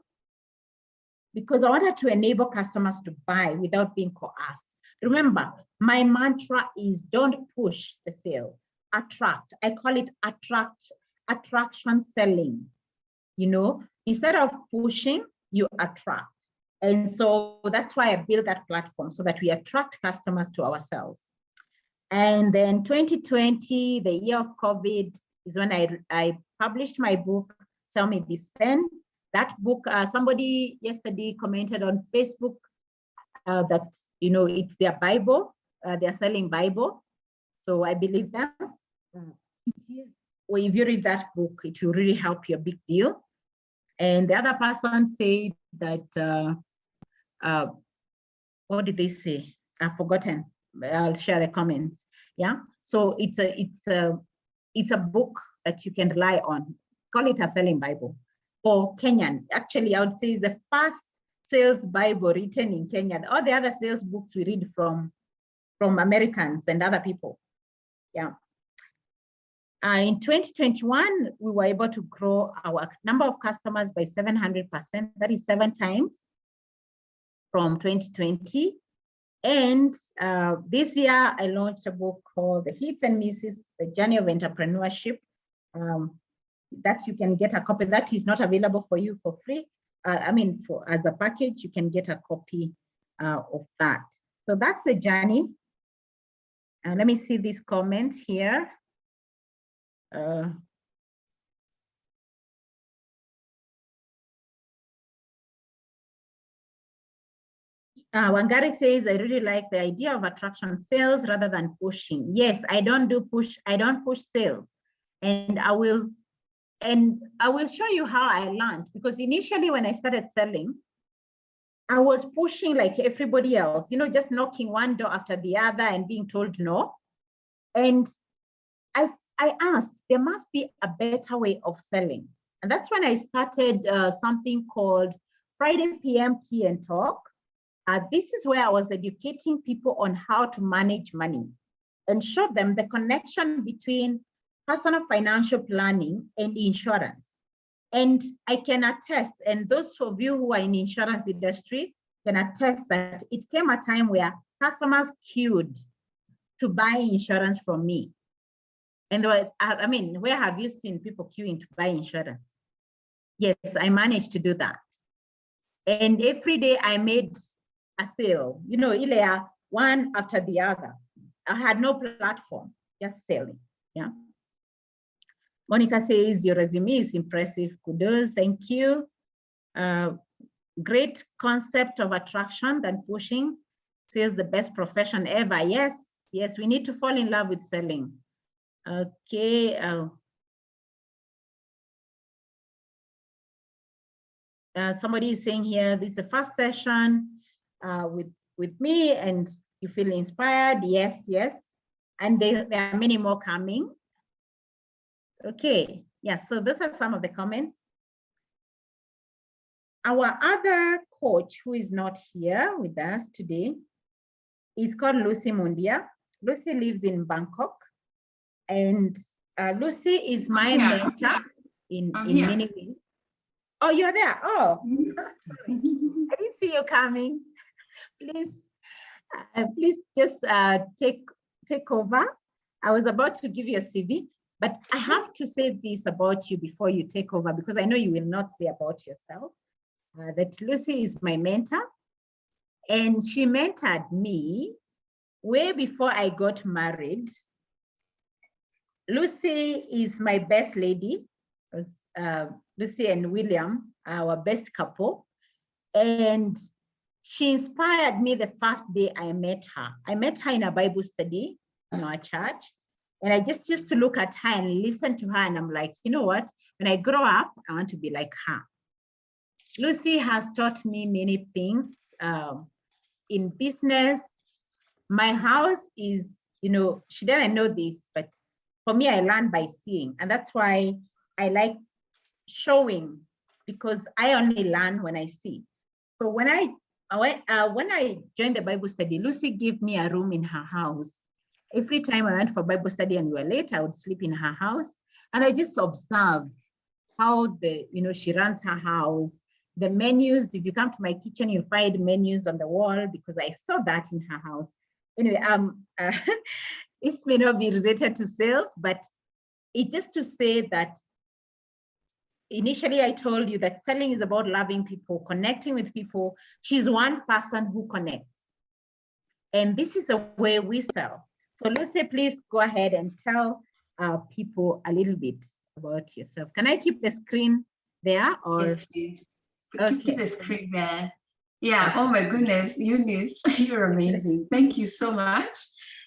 because I wanted to enable customers to buy without being coerced. Remember, my mantra is don't push the sale, attract. I call it attraction selling. Instead of pushing, you attract. And so that's why I built that platform, so that we attract customers to ourselves. And then 2020, the year of COVID, is when I published my book, Sell Me This Pen. That book, somebody yesterday commented on Facebook that, it's their Bible, they're selling Bible. So I believe them. Well, if you read that book, it will really help you a big deal. And the other person said that, what did they say? I've forgotten. I'll share the comments. Yeah. So it's a book that you can rely on. Call it a selling Bible for Kenyan. Actually, I would say it's the first sales Bible written in Kenya. All the other sales books we read from Americans and other people. Yeah. In 2021, we were able to grow our number of customers by 700%. That is 7 times from 2020. And this year, I launched a book called The Hits and Misses, The Journey of Entrepreneurship, that you can get a copy. That is not available for you for free. As a package, you can get a copy of that. So that's the journey. And let me see these comments here. Wangari says, I really like the idea of attraction sales rather than pushing. Yes, I don't push sales. And I will show you how I learned, because initially when I started selling, I was pushing like everybody else, just knocking one door after the other and being told no. And I asked, there must be a better way of selling. And that's when I started something called Friday PM Tea and Talk. This is where I was educating people on how to manage money and show them the connection between personal financial planning and insurance. And I can attest, and those of you who are in the insurance industry can attest, that it came a time where customers queued to buy insurance from me. And I mean, where have you seen people queuing to buy insurance? Yes, I managed to do that. And every day I made a sale, you know, Ilea, one after the other. I had no platform, just selling. Yeah. Monica says, your resume is impressive. Kudos, thank you. Great concept of attraction than pushing. Sales the best profession ever. Yes, yes, we need to fall in love with selling. Okay. Somebody is saying here, this is the first session with me and you feel inspired. Yes, yes. And there are many more coming. Okay, yes, so those are some of the comments. Our other coach who is not here with us today is called Lucy Mundia. Lucy lives in Bangkok. And Lucy is my mentor in many ways. Oh, you're there. Oh, I didn't see you coming. Please, please just take over. I was about to give you a CV, but I have to say this about you before you take over, because I know you will not say about yourself. That Lucy is my mentor, and she mentored me way before I got married. Lucy is my best lady. Lucy and William, our best couple. And she inspired me the first day I met her. I met her in a Bible study in our church. And I just used to look at her and listen to her. And I'm like, you know what? When I grow up, I want to be like her. Lucy has taught me many things in business. My house is, you know, she doesn't know this, but for me, I learn by seeing. And that's why I like showing, because I only learn when I see. So when I joined the Bible study, Lucy gave me a room in her house. Every time I went for Bible study and we were late, I would sleep in her house. And I just observed how she runs her house. The menus, if you come to my kitchen, you'll find menus on the wall, because I saw that in her house. Anyway, this may not be related to sales, but it's just to say that initially I told you that selling is about loving people, connecting with people. She's one person who connects. And this is the way we sell. So Lucy, please go ahead and tell people a little bit about yourself. Can I keep the screen there? Or? Yes, please. Okay. Keep the screen there. Yeah, oh my goodness, Eunice, you're amazing. Thank you so much.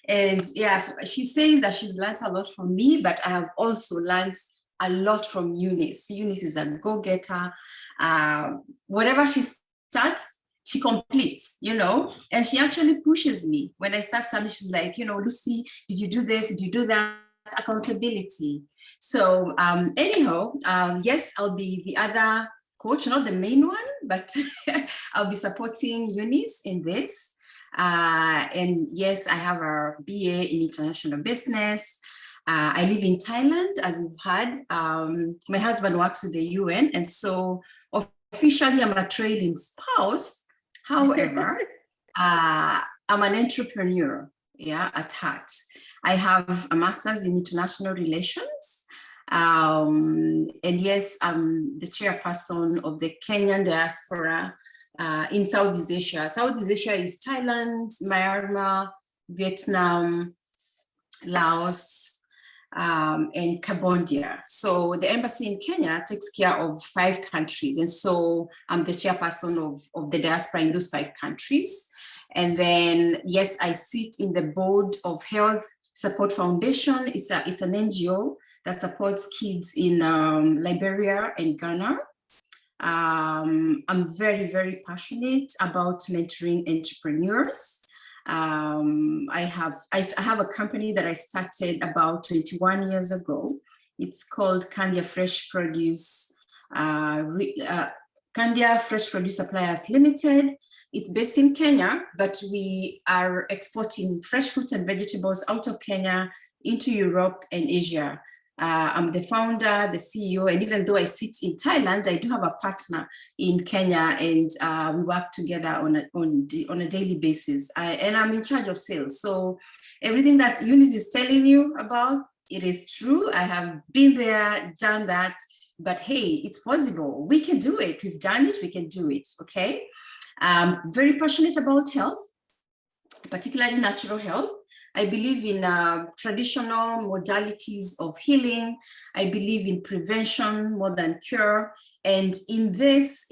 And yeah, she says that she's learned a lot from me, but I have also learned a lot from Eunice. Eunice is a go-getter. Whatever she starts, she completes, you know, and she actually pushes me. When I start something, she's like, you know, Lucy, did you do this? Did you do that? Accountability. So anyhow, yes, I'll be the other coach, not the main one, but I'll be supporting Eunice in this. And yes, I have a BA in international business. I live in Thailand, as you've heard. My husband works with the UN, and so officially I'm a trading spouse. However, I'm an entrepreneur, yeah, at heart. I have a master's in international relations. And yes, I'm the chairperson of the Kenyan diaspora in Southeast Asia. Southeast Asia is Thailand, Myanmar, Vietnam, Laos, and Cambodia. So the embassy in Kenya takes care of 5 countries. And so I'm the chairperson of the diaspora in those 5 countries. And then, yes, I sit in the board of Health Support Foundation. It's an NGO that supports kids in Liberia and Ghana. I'm very, very passionate about mentoring entrepreneurs. I have a company that I started about 21 years ago. It's called Candia Fresh Produce, Candia Fresh Produce Suppliers Limited. It's based in Kenya, but we are exporting fresh fruits and vegetables out of Kenya into Europe and Asia. I'm the founder, the CEO, and even though I sit in Thailand, I do have a partner in Kenya, and we work together on a daily basis. And I'm in charge of sales. So everything that Eunice is telling you about, it is true. I have been there, done that. But hey, it's possible. We can do it. We've done it. We can do it. Okay. Very passionate about health, particularly natural health. I believe in traditional modalities of healing. I believe in prevention more than cure. And in this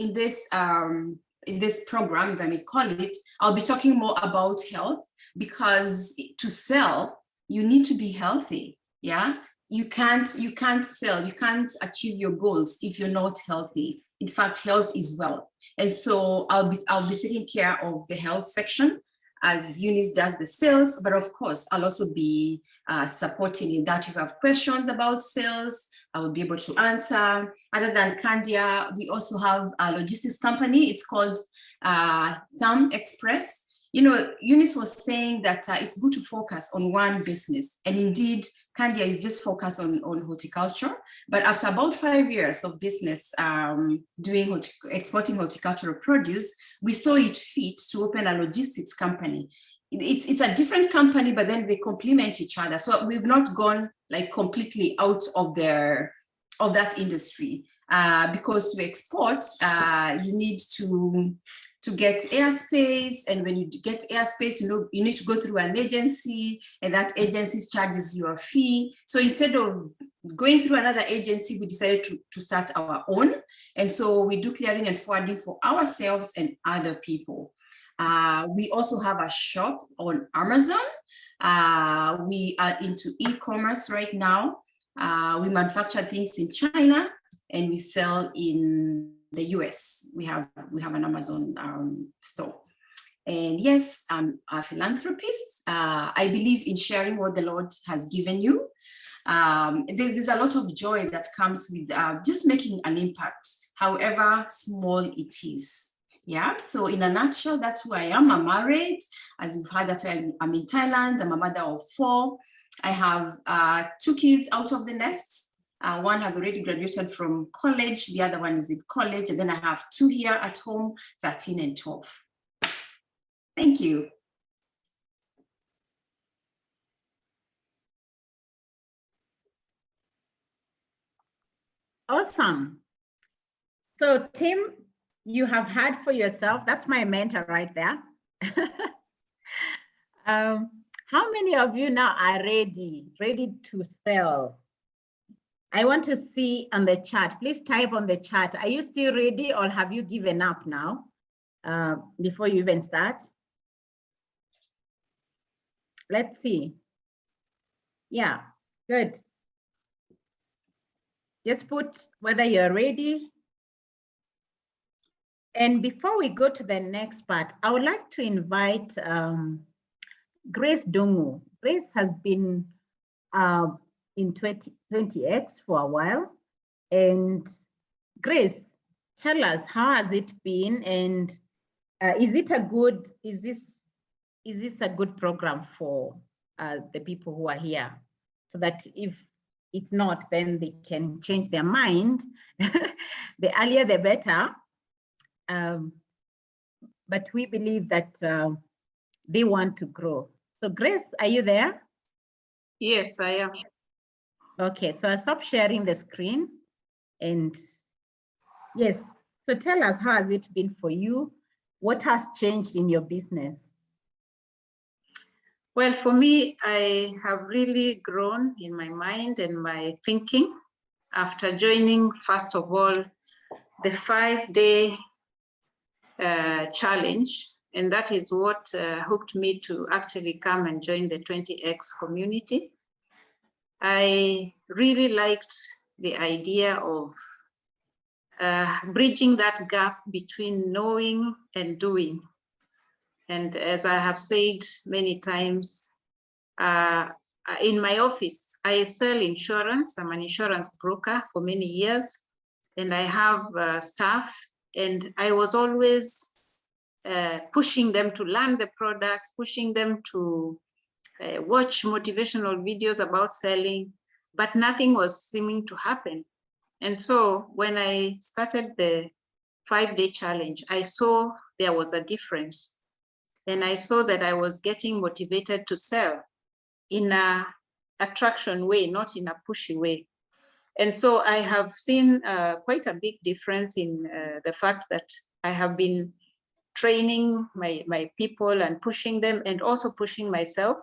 program, if I may call it, I'll be talking more about health, because to sell, you need to be healthy. Yeah, you can't sell, you can't achieve your goals if you're not healthy. In fact, health is wealth. And so I'll be taking care of the health section, as Eunice does the sales, but of course, I'll also be supporting in that. If you have questions about sales, I will be able to answer. Other than Candia, we also have a logistics company. It's called Thumb Express. You know, Eunice was saying that it's good to focus on one business. And indeed, Candia is just focused on horticulture. But after about 5 years of business exporting horticultural produce, we saw it fit to open a logistics company. It's a different company, but then they complement each other. So we've not gone like completely out of that industry, because to export, you need to get airspace, and when you get airspace, you need to go through an agency, and that agency charges you a fee. So instead of going through another agency, we decided to start our own, and so we do clearing and forwarding for ourselves and other people. We also have a shop on Amazon. We are into e-commerce right now. We manufacture things in China, and we sell in the US. We have an Amazon store. And yes, I'm a philanthropist. I believe in sharing what the Lord has given you. There's a lot of joy that comes with just making an impact, however small it is. Yeah, so in a nutshell, that's who I am. I'm married. As you've heard, that's why I'm in Thailand. I'm a mother of 4. I have 2 kids out of the nest. One has already graduated from college. The other one is in college. And then I have 2 here at home, 13 and 12. Thank you. Awesome. So Tim, you have had for yourself, that's my mentor right there. How many of you now are ready to sell? I want to see on the chat. Please type on the chat. Are you still ready, or have you given up now before you even start? Let's see. Yeah, good. Just put whether you're ready. And before we go to the next part, I would like to invite Grace Dongu. Grace has been in 20X for a while. And Grace, tell us, how has it been? And is this a good program for the people who are here? So that if it's not, then they can change their mind. The earlier, the better. But we believe that they want to grow. So Grace, are you there? Yes, I am. Okay, so I'll stop sharing the screen. And yes, so tell us, how has it been for you? What has changed in your business? Well, for me, I have really grown in my mind and my thinking after joining, first of all, the 5-day challenge. And that is what hooked me to actually come and join the 20X community. I really liked the idea of bridging that gap between knowing and doing. And as I have said many times, in my office, I sell insurance. I'm an insurance broker for many years, and I have staff, and I was always pushing them to learn the products, pushing them to watch motivational videos about selling. but nothing was seeming to happen. And so when I started the 5-day challenge, I saw there was a difference. And I saw that I was getting motivated to sell in a attraction way, not in a pushy way. And so I have seen quite a big difference in the fact that I have been training my people and pushing them, and also pushing myself,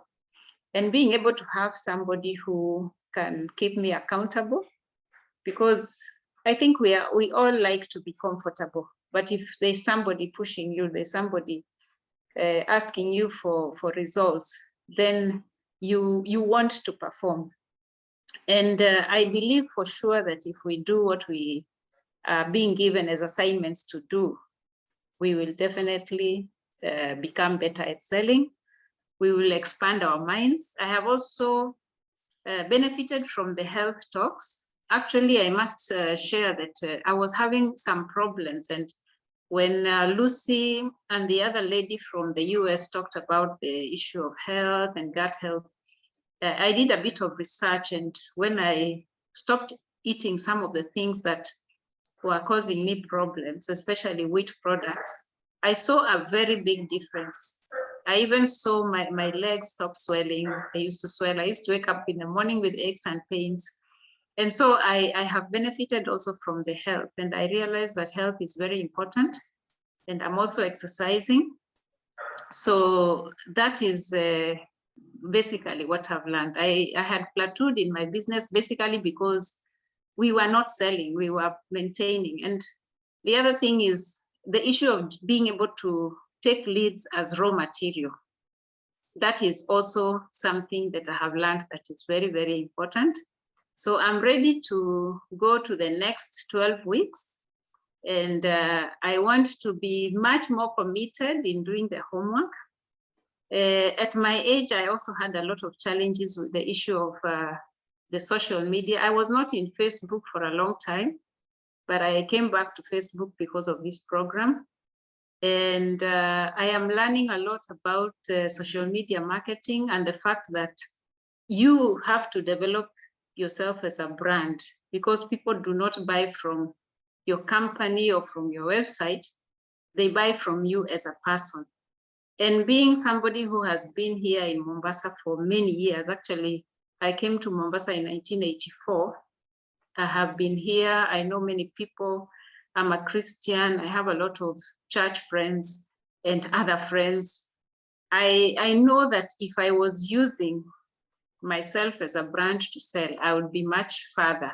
and being able to have somebody who can keep me accountable, because I think we all like to be comfortable, but if there's somebody pushing you, there's somebody asking you for results, then you want to perform. And I believe for sure that if we do what we are being given as assignments to do, we will definitely become better at selling. We will expand our minds. I have also benefited from the health talks. Actually, I must share that I was having some problems, and when Lucy and the other lady from the US talked about the issue of health and gut health, I did a bit of research, and when I stopped eating some of the things that were causing me problems, especially wheat products, I saw a very big difference. I even saw my legs stop swelling. I used to swell. I used to wake up in the morning with aches and pains. And so I have benefited also from the health, and I realized that health is very important, and I'm also exercising. So that is basically what I've learned. I had plateaued in my business basically because we were not selling, we were maintaining. And the other thing is the issue of being able to take leads as raw material. That is also something that I have learned that is very, very important. So I'm ready to go to the next 12 weeks. And I want to be much more committed in doing the homework. At my age, I also had a lot of challenges with the issue of the social media. I was not in Facebook for a long time, but I came back to Facebook because of this program. And I am learning a lot about social media marketing, and the fact that you have to develop yourself as a brand, because people do not buy from your company or from your website, they buy from you as a person. And being somebody who has been here in Mombasa for many years, actually, I came to Mombasa in 1984. I have been here, I know many people. I'm a Christian, I have a lot of church friends and other friends. I know that if I was using myself as a brand to sell, I would be much further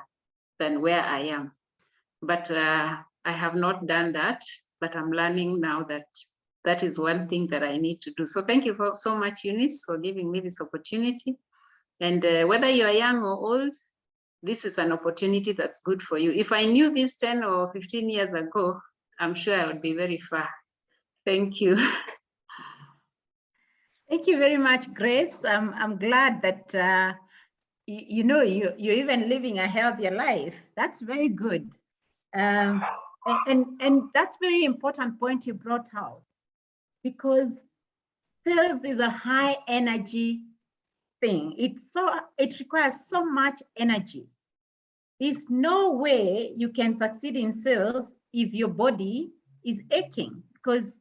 than where I am. But I have not done that, but I'm learning now that that is one thing that I need to do. So thank you so much, Eunice, for giving me this opportunity. And whether you're young or old, this is an opportunity that's good for you. If I knew this 10 or 15 years ago, I'm sure I would be very far. Thank you. Thank you very much, Grace. I'm glad that you're even living a healthier life. That's very good. And that's very important point you brought out, because sales is a high energy thing. It requires so much energy. There's no way you can succeed in sales if your body is aching, because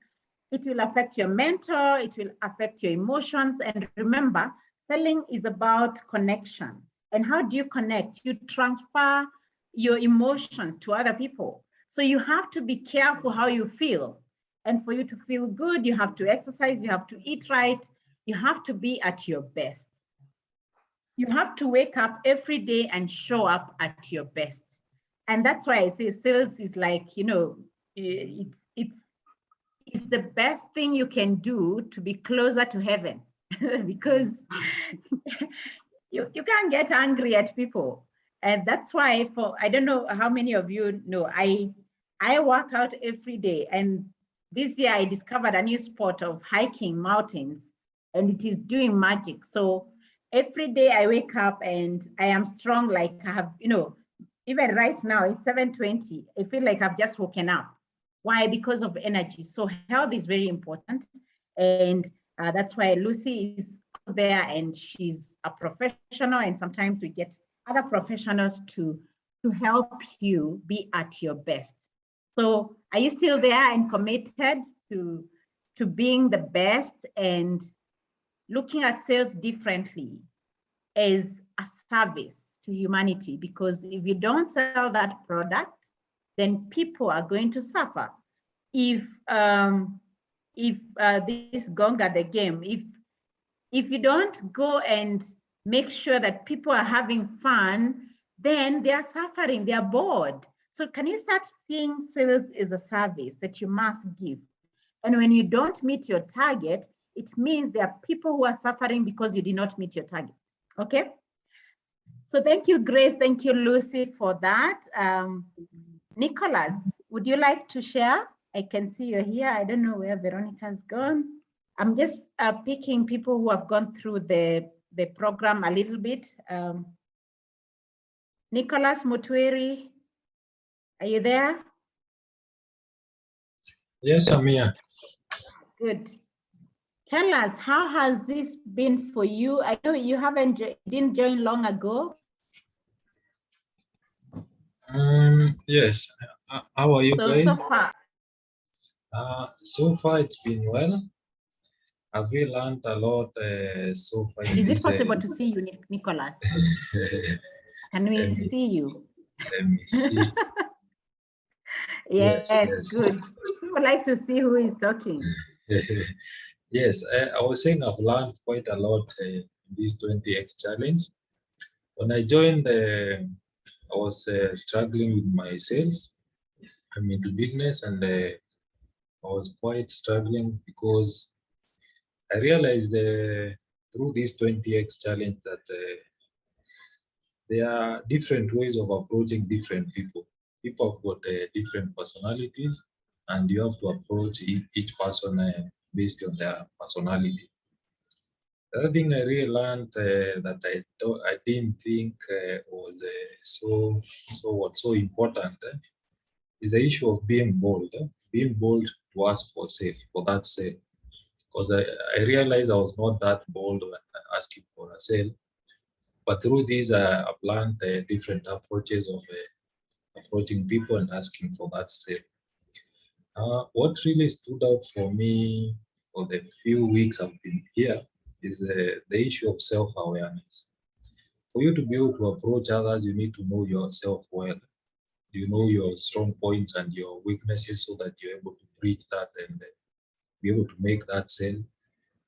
it will affect your mental, it will affect your emotions. And remember, selling is about connection. And how do you connect? You transfer your emotions to other people. So you have to be careful how you feel. And for you to feel good, you have to exercise, you have to eat right, you have to be at your best. You have to wake up every day and show up at your best. And that's why I say sales is like, it's the best thing you can do to be closer to heaven, because you can't get angry at people. And that's why I don't know how many of you know, I work out every day. And this year I discovered a new sport of hiking mountains, and it is doing magic. So every day I wake up and I am strong, like I have, even right now it's 7:20. I feel like I've just woken up. Why? Because of energy. So health is very important. And that's why Lucy is there, and she's a professional, and sometimes we get other professionals to help you be at your best. So are you still there and committed to being the best and looking at sales differently as a service to humanity? Because if you don't sell that product, then people are going to suffer. If this Gonga the game, if you don't go and make sure that people are having fun, then they are suffering, they are bored. So can you start seeing sales as a service that you must give? And when you don't meet your target, it means there are people who are suffering because you did not meet your target. Okay? So thank you, Grace. Thank you, Lucy, for that. Nicholas, would you like to share? I can see you're here. I don't know where Veronica's gone. I'm just picking people who have gone through the program a little bit. Nicholas Mutwiri, are you there? Yes, I'm here. Good. Tell us, how has this been for you? I know you didn't join long ago. Yes. How are you guys? So far. So far it's been well. I've really learned a lot so far. Is it possible to see you, Nicholas? Can we see you? Let me see. Yes, good. People like to see who is talking. Yes, I was saying I've learned quite a lot in this 20X challenge. When I joined, I was struggling with my sales. I'm into business, and I was quite struggling because I realized through this 20X challenge that there are different ways of approaching different people. People have got different personalities, and you have to approach each person based on their personality. The other thing I really learned that I didn't think was so important is the issue of being bold. Being bold to ask for that sale. Because I realized I was not that bold when asking for a sale. But through these, I've learned different approaches of approaching people and asking for that sale. What really stood out for me for the few weeks I've been here is the issue of self-awareness. For you to be able to approach others, you need to know yourself well. You know your strong points and your weaknesses so that you're able to reach that and be able to make that sale.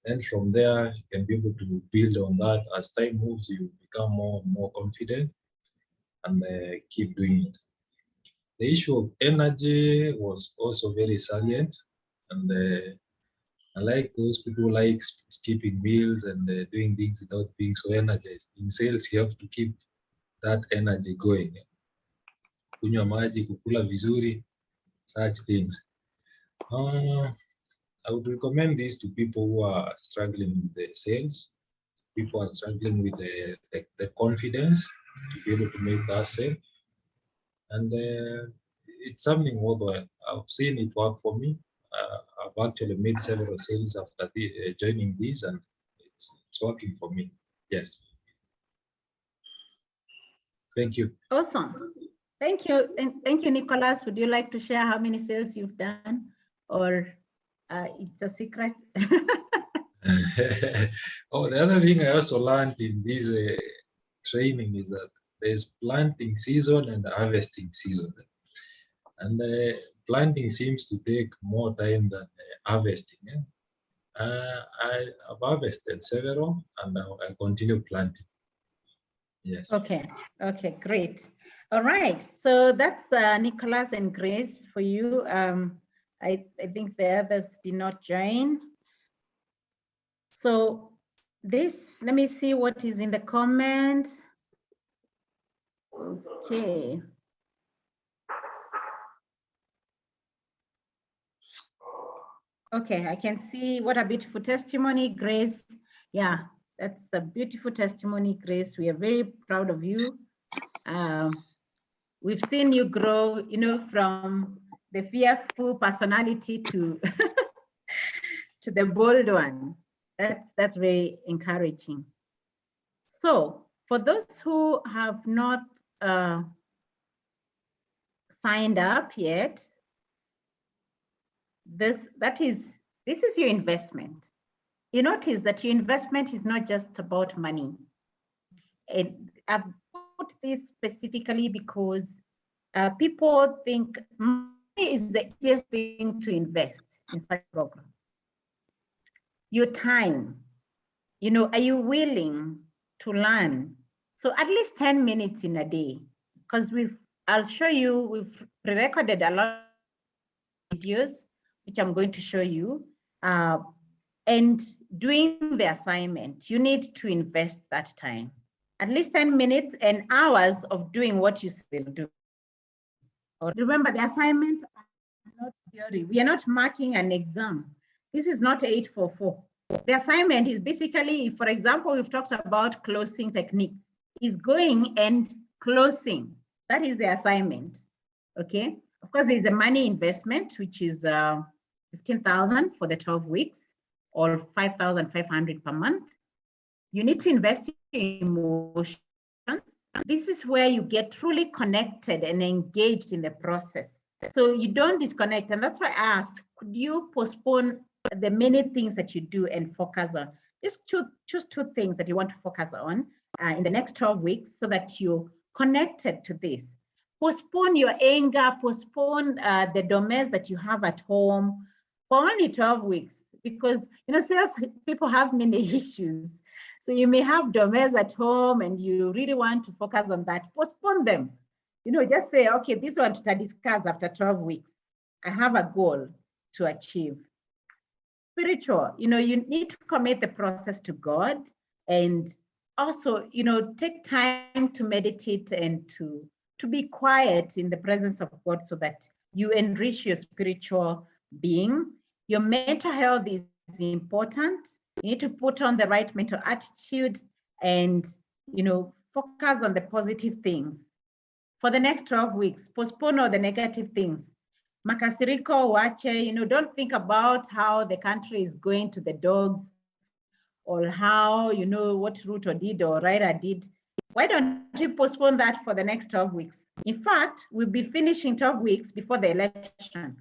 And from there, you can be able to build on that. As time moves, you become more confident and keep doing it. The issue of energy was also very salient, and I like those people who like skipping meals and doing things without being so energized. In sales, you have to keep that energy going. Kunywa maji, kukula vizuri, such things. I would recommend this to people who are struggling with the sales. People are struggling with the confidence to be able to make that sale. And it's something worthwhile. I've seen it work for me. I've actually made several sales after joining this, and it's working for me. Yes. Thank you. Awesome. Thank you. And thank you, Nicholas. Would you like to share how many sales you've done, or it's a secret? Oh, the other thing I also learned in this training is that there's planting season and harvesting season. And planting seems to take more time than harvesting. I've harvested several, and now I continue planting. Yes. Okay, great. All right, so that's Nicholas and Grace for you. I think the others did not join. So this, let me see what is in the comments. Okay. Okay, I can see what a beautiful testimony, Grace. Yeah, that's a beautiful testimony, Grace. We are very proud of you. We've seen you grow, you know, from the fearful personality to the bold one. That's very encouraging. So For those who have not signed up yet, this is your investment. You notice that your investment is not just about money. And I've put this specifically because people think money is the easiest thing to invest in such a program. Your time, are you willing to learn? So at least 10 minutes in a day, because I'll show you, we've pre-recorded a lot of videos, which I'm going to show you. And doing the assignment, you need to invest that time. At least 10 minutes and hours of doing what you will do. Remember, the assignments are not theory. We are not marking an exam. This is not 844. The assignment is basically, for example, we've talked about closing techniques, is going and closing. That is the assignment, okay? Of course, there's a money investment, which is 15,000 for the 12 weeks or 5,500 per month. You need to invest in emotions. This is where you get truly connected and engaged in the process. So you don't disconnect. And that's why I asked, could you postpone the many things that you do and focus on? Just choose 2 things that you want to focus on in the next 12 weeks so that you're connected to this. Postpone your anger, postpone the domains that you have at home for only 12 weeks, because sales people have many issues. So you may have domains at home and you really want to focus on that. Postpone them. Just say, okay, this one to discuss after 12 weeks. I have a goal to achieve. Spiritual, you need to commit the process to God, and also, take time to meditate and to be quiet in the presence of God so that you enrich your spiritual being. Your mental health is important. You need to put on the right mental attitude and, focus on the positive things. For the next 12 weeks, postpone all the negative things. Makasiriko, wache, don't think about how the country is going to the dogs or how, what Ruto did or Raila did. Why don't you postpone that for the next 12 weeks? In fact, we'll be finishing 12 weeks before the election.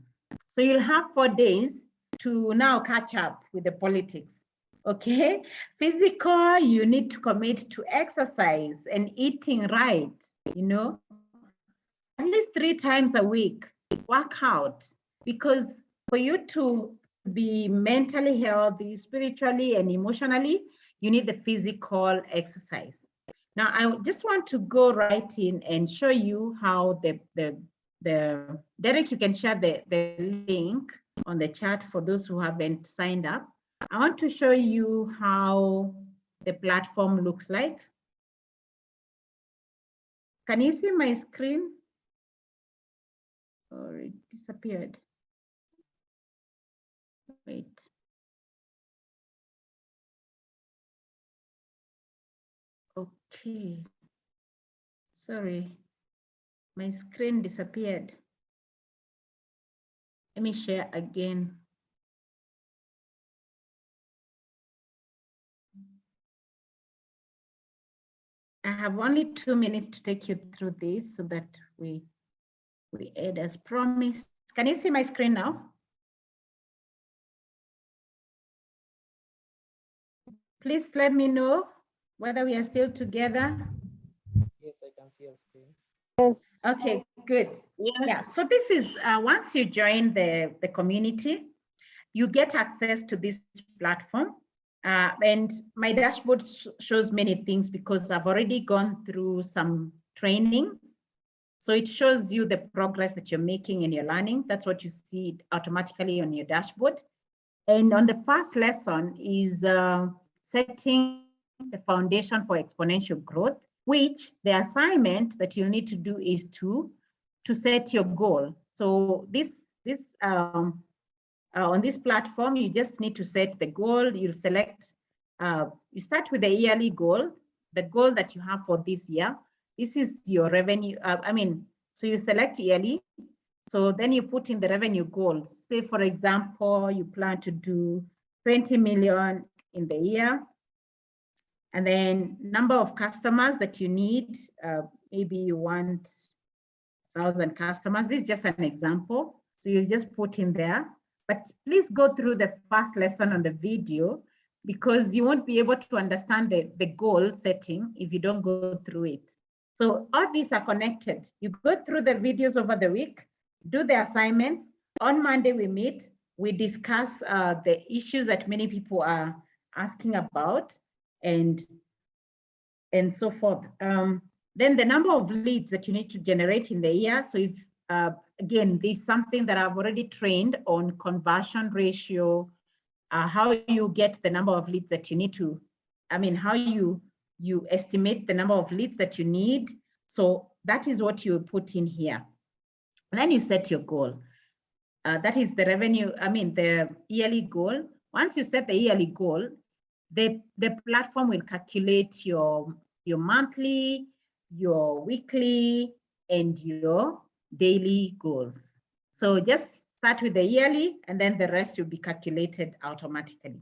So you'll have 4 days to now catch up with the politics. Okay, physical, you need to commit to exercise and eating right, at least 3 times a week, work out, because for you to be mentally healthy, spiritually and emotionally, you need the physical exercise. Now, I just want to go right in and show you how Derek, you can share the link on the chat for those who haven't signed up. I want to show you how the platform looks like. Can you see my screen? Or it disappeared? Wait. Okay. Sorry, my screen disappeared. Let me share again. I have only 2 minutes to take you through this so that we add as promised. Can you see my screen now? Please let me know whether we are still together. Yes, I can see your screen. Yes. Okay, good. Yes. Yeah, so this is, once you join the community, you get access to this platform. And my dashboard shows many things because I've already gone through some trainings. So it shows you the progress that you're making in your learning. That's what you see automatically on your dashboard. And on the first lesson is setting the foundation for exponential growth, which the assignment that you'll need to do is to set your goal. So on this platform, you just need to set the goal. You'll select, you start with the yearly goal, the goal that you have for this year. This is your revenue. So you select yearly. So then you put in the revenue goals. Say, for example, you plan to do 20 million in the year. And then number of customers that you need, maybe you want 1,000 customers. This is just an example. So you just put in there, but please go through the first lesson on the video, because you won't be able to understand the goal setting if you don't go through it. So all these are connected. You go through the videos over the week, do the assignments. On Monday we meet, we discuss the issues that many people are asking about, and so forth. Then the number of leads that you need to generate in the year. So if, again, this is something that I've already trained on conversion ratio, how you get the number of leads that you need to, how you estimate the number of leads that you need. So that is what you put in here. And then you set your goal. That is the revenue, the yearly goal. Once you set the yearly goal, the platform will calculate your monthly, your weekly, and your daily goals. So just start with the yearly, and then the rest will be calculated automatically.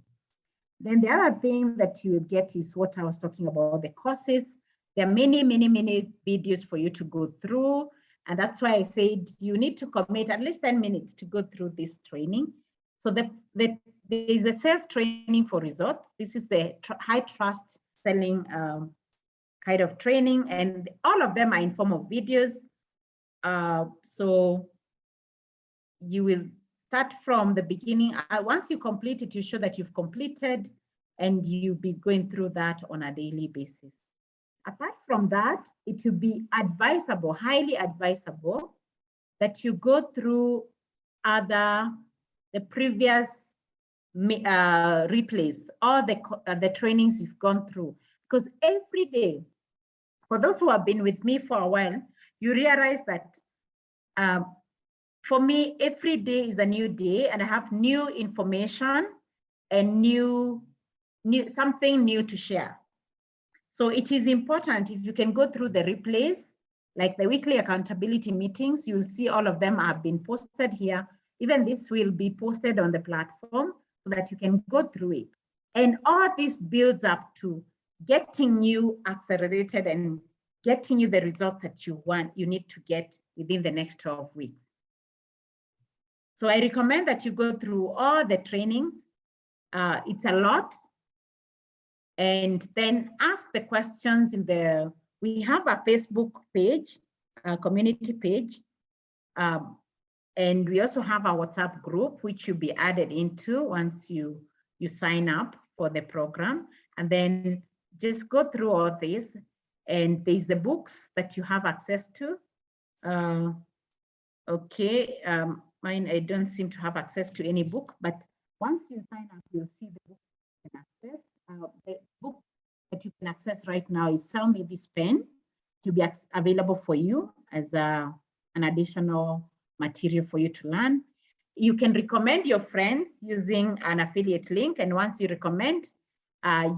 Then the other thing that you get is what I was talking about, the courses. There are many, many, many videos for you to go through. And that's why I said you need to commit at least 10 minutes to go through this training. So there is a sales training for results. This is the high trust selling kind of training, and all of them are in form of videos. So you will start from the beginning. Once you complete it, you show that you've completed, and you'll be going through that on a daily basis. Apart from that, it will be advisable, highly advisable, that you go through the previous replays, or the trainings you've gone through. Because every day, for those who have been with me for a while, you realize that for me, every day is a new day, and I have new information and something new to share. So it is important if you can go through the replays, like the weekly accountability meetings. You'll see all of them have been posted here. Even this will be posted on the platform so that you can go through it. And all this builds up to getting you accelerated and getting you the results that you need to get within the next 12 weeks. So I recommend that you go through all the trainings. It's a lot. And then ask the questions we have a Facebook page, a community page. And we also have a WhatsApp group, which you'll be added into once you sign up for the program. And then just go through all this. And there's the books that you have access to. Okay, mine, I don't seem to have access to any book, but once you sign up, you'll see the book you can access. The book that you can access right now is Sell Me This Pen, to be available for you as an additional material for you to learn. You can recommend your friends using an affiliate link, and once you recommend,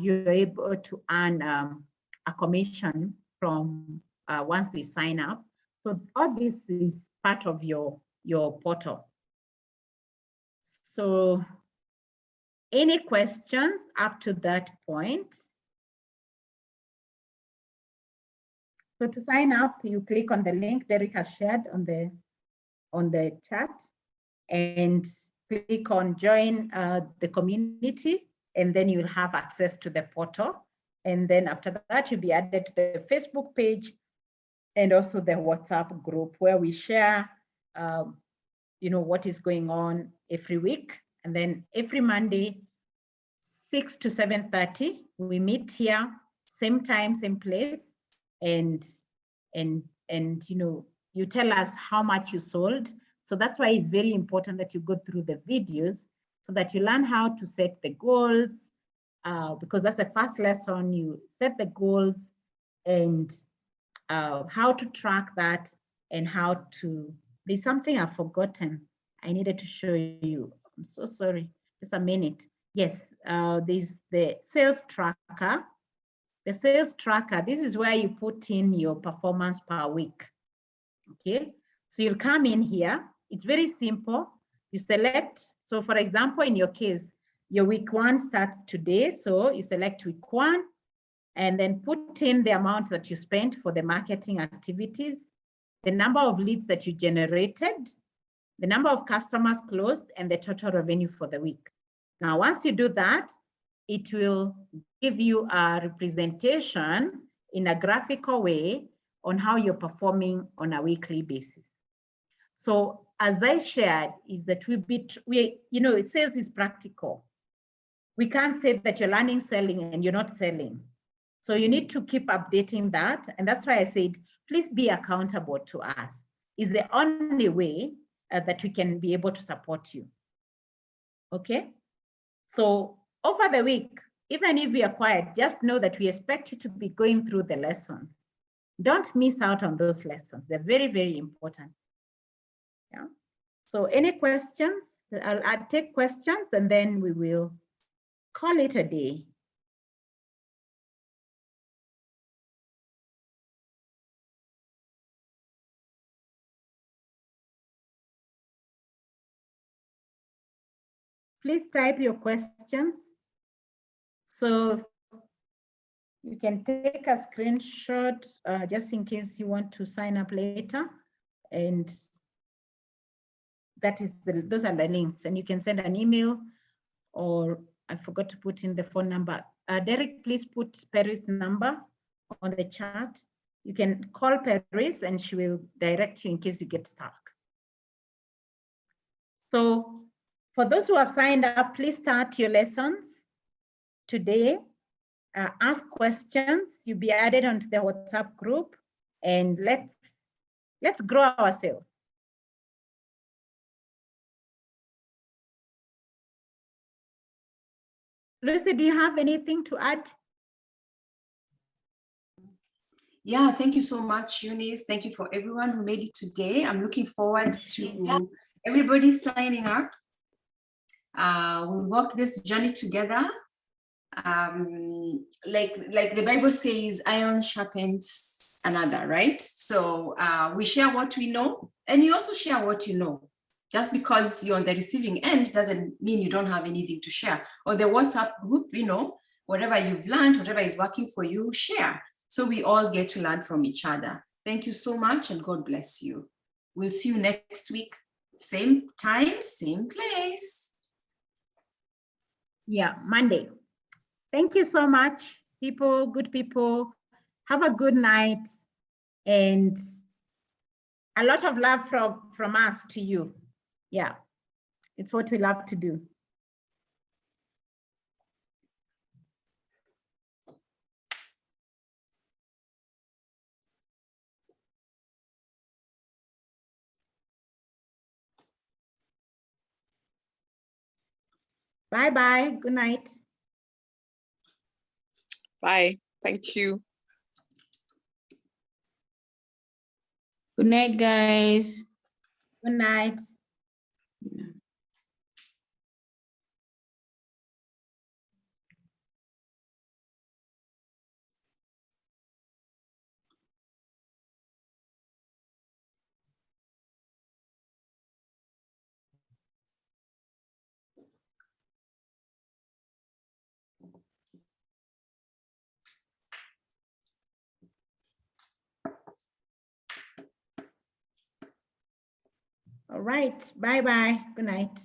you're able to earn a commission from once they sign up. So all this is part of your portal. So any questions up to that point? So to sign up, you click on the link Derek has shared on the chat, and click on join the community, and then you'll have access to the portal. And then after that, you'll be added to the Facebook page and also the WhatsApp group, where we share what is going on every week. And then every Monday, 6 to 7:30, we meet here, same time, same place, and you tell us how much you sold. So that's why it's very important that you go through the videos so that you learn how to set the goals, because that's the first lesson. You set the goals and how to track that, and how to, there's something I've forgotten. I needed to show you. I'm so sorry. Just a minute. Yes, there's the sales tracker. The sales tracker, this is where you put in your performance per week. Okay, so you'll come in here. It's very simple. You select, so for example, in your case, your week 1 starts today. So you select week 1, and then put in the amount that you spent for the marketing activities, the number of leads that you generated, the number of customers closed, and the total revenue for the week. Now, once you do that, it will give you a representation in a graphical way on how you're performing on a weekly basis. So as I shared, is that sales is practical. We can't say that you're learning selling and you're not selling. So you need to keep updating that. And that's why I said, please be accountable to us. Is the only way that we can be able to support you. Okay? So over the week, even if we are quiet, just know that we expect you to be going through the lessons. Don't miss out on those lessons. They're very, very important. Yeah. So any questions? I'll take questions and then we will call it a day. Please type your questions. So you can take a screenshot just in case you want to sign up later. And that is those are the links. And you can send an email, or I forgot to put in the phone number. Derek, please put Perry's number on the chat. You can call Paris and she will direct you in case you get stuck. So for those who have signed up, please start your lessons today. Ask questions. You'll be added onto the WhatsApp group, and let's grow ourselves. Lucy, do you have anything to add? Yeah, thank you so much, Eunice. Thank you for everyone who made it today. I'm looking forward to everybody signing up. We'll walk this journey together. Like the Bible says, iron sharpens another, right? So we share what we know, and you also share what you know. Just because you're on the receiving end doesn't mean you don't have anything to share. Or the WhatsApp group, whatever you've learned, whatever is working for you, share. So we all get to learn from each other. Thank you so much, and God bless you. We'll see you next week. Same time, same place. Yeah, Monday. Thank you so much, people, good people. Have a good night, and a lot of love from us to you. Yeah, it's what we love to do. Bye-bye, good night. Bye, thank you. Good night, guys. Good night. All right, bye-bye, good night.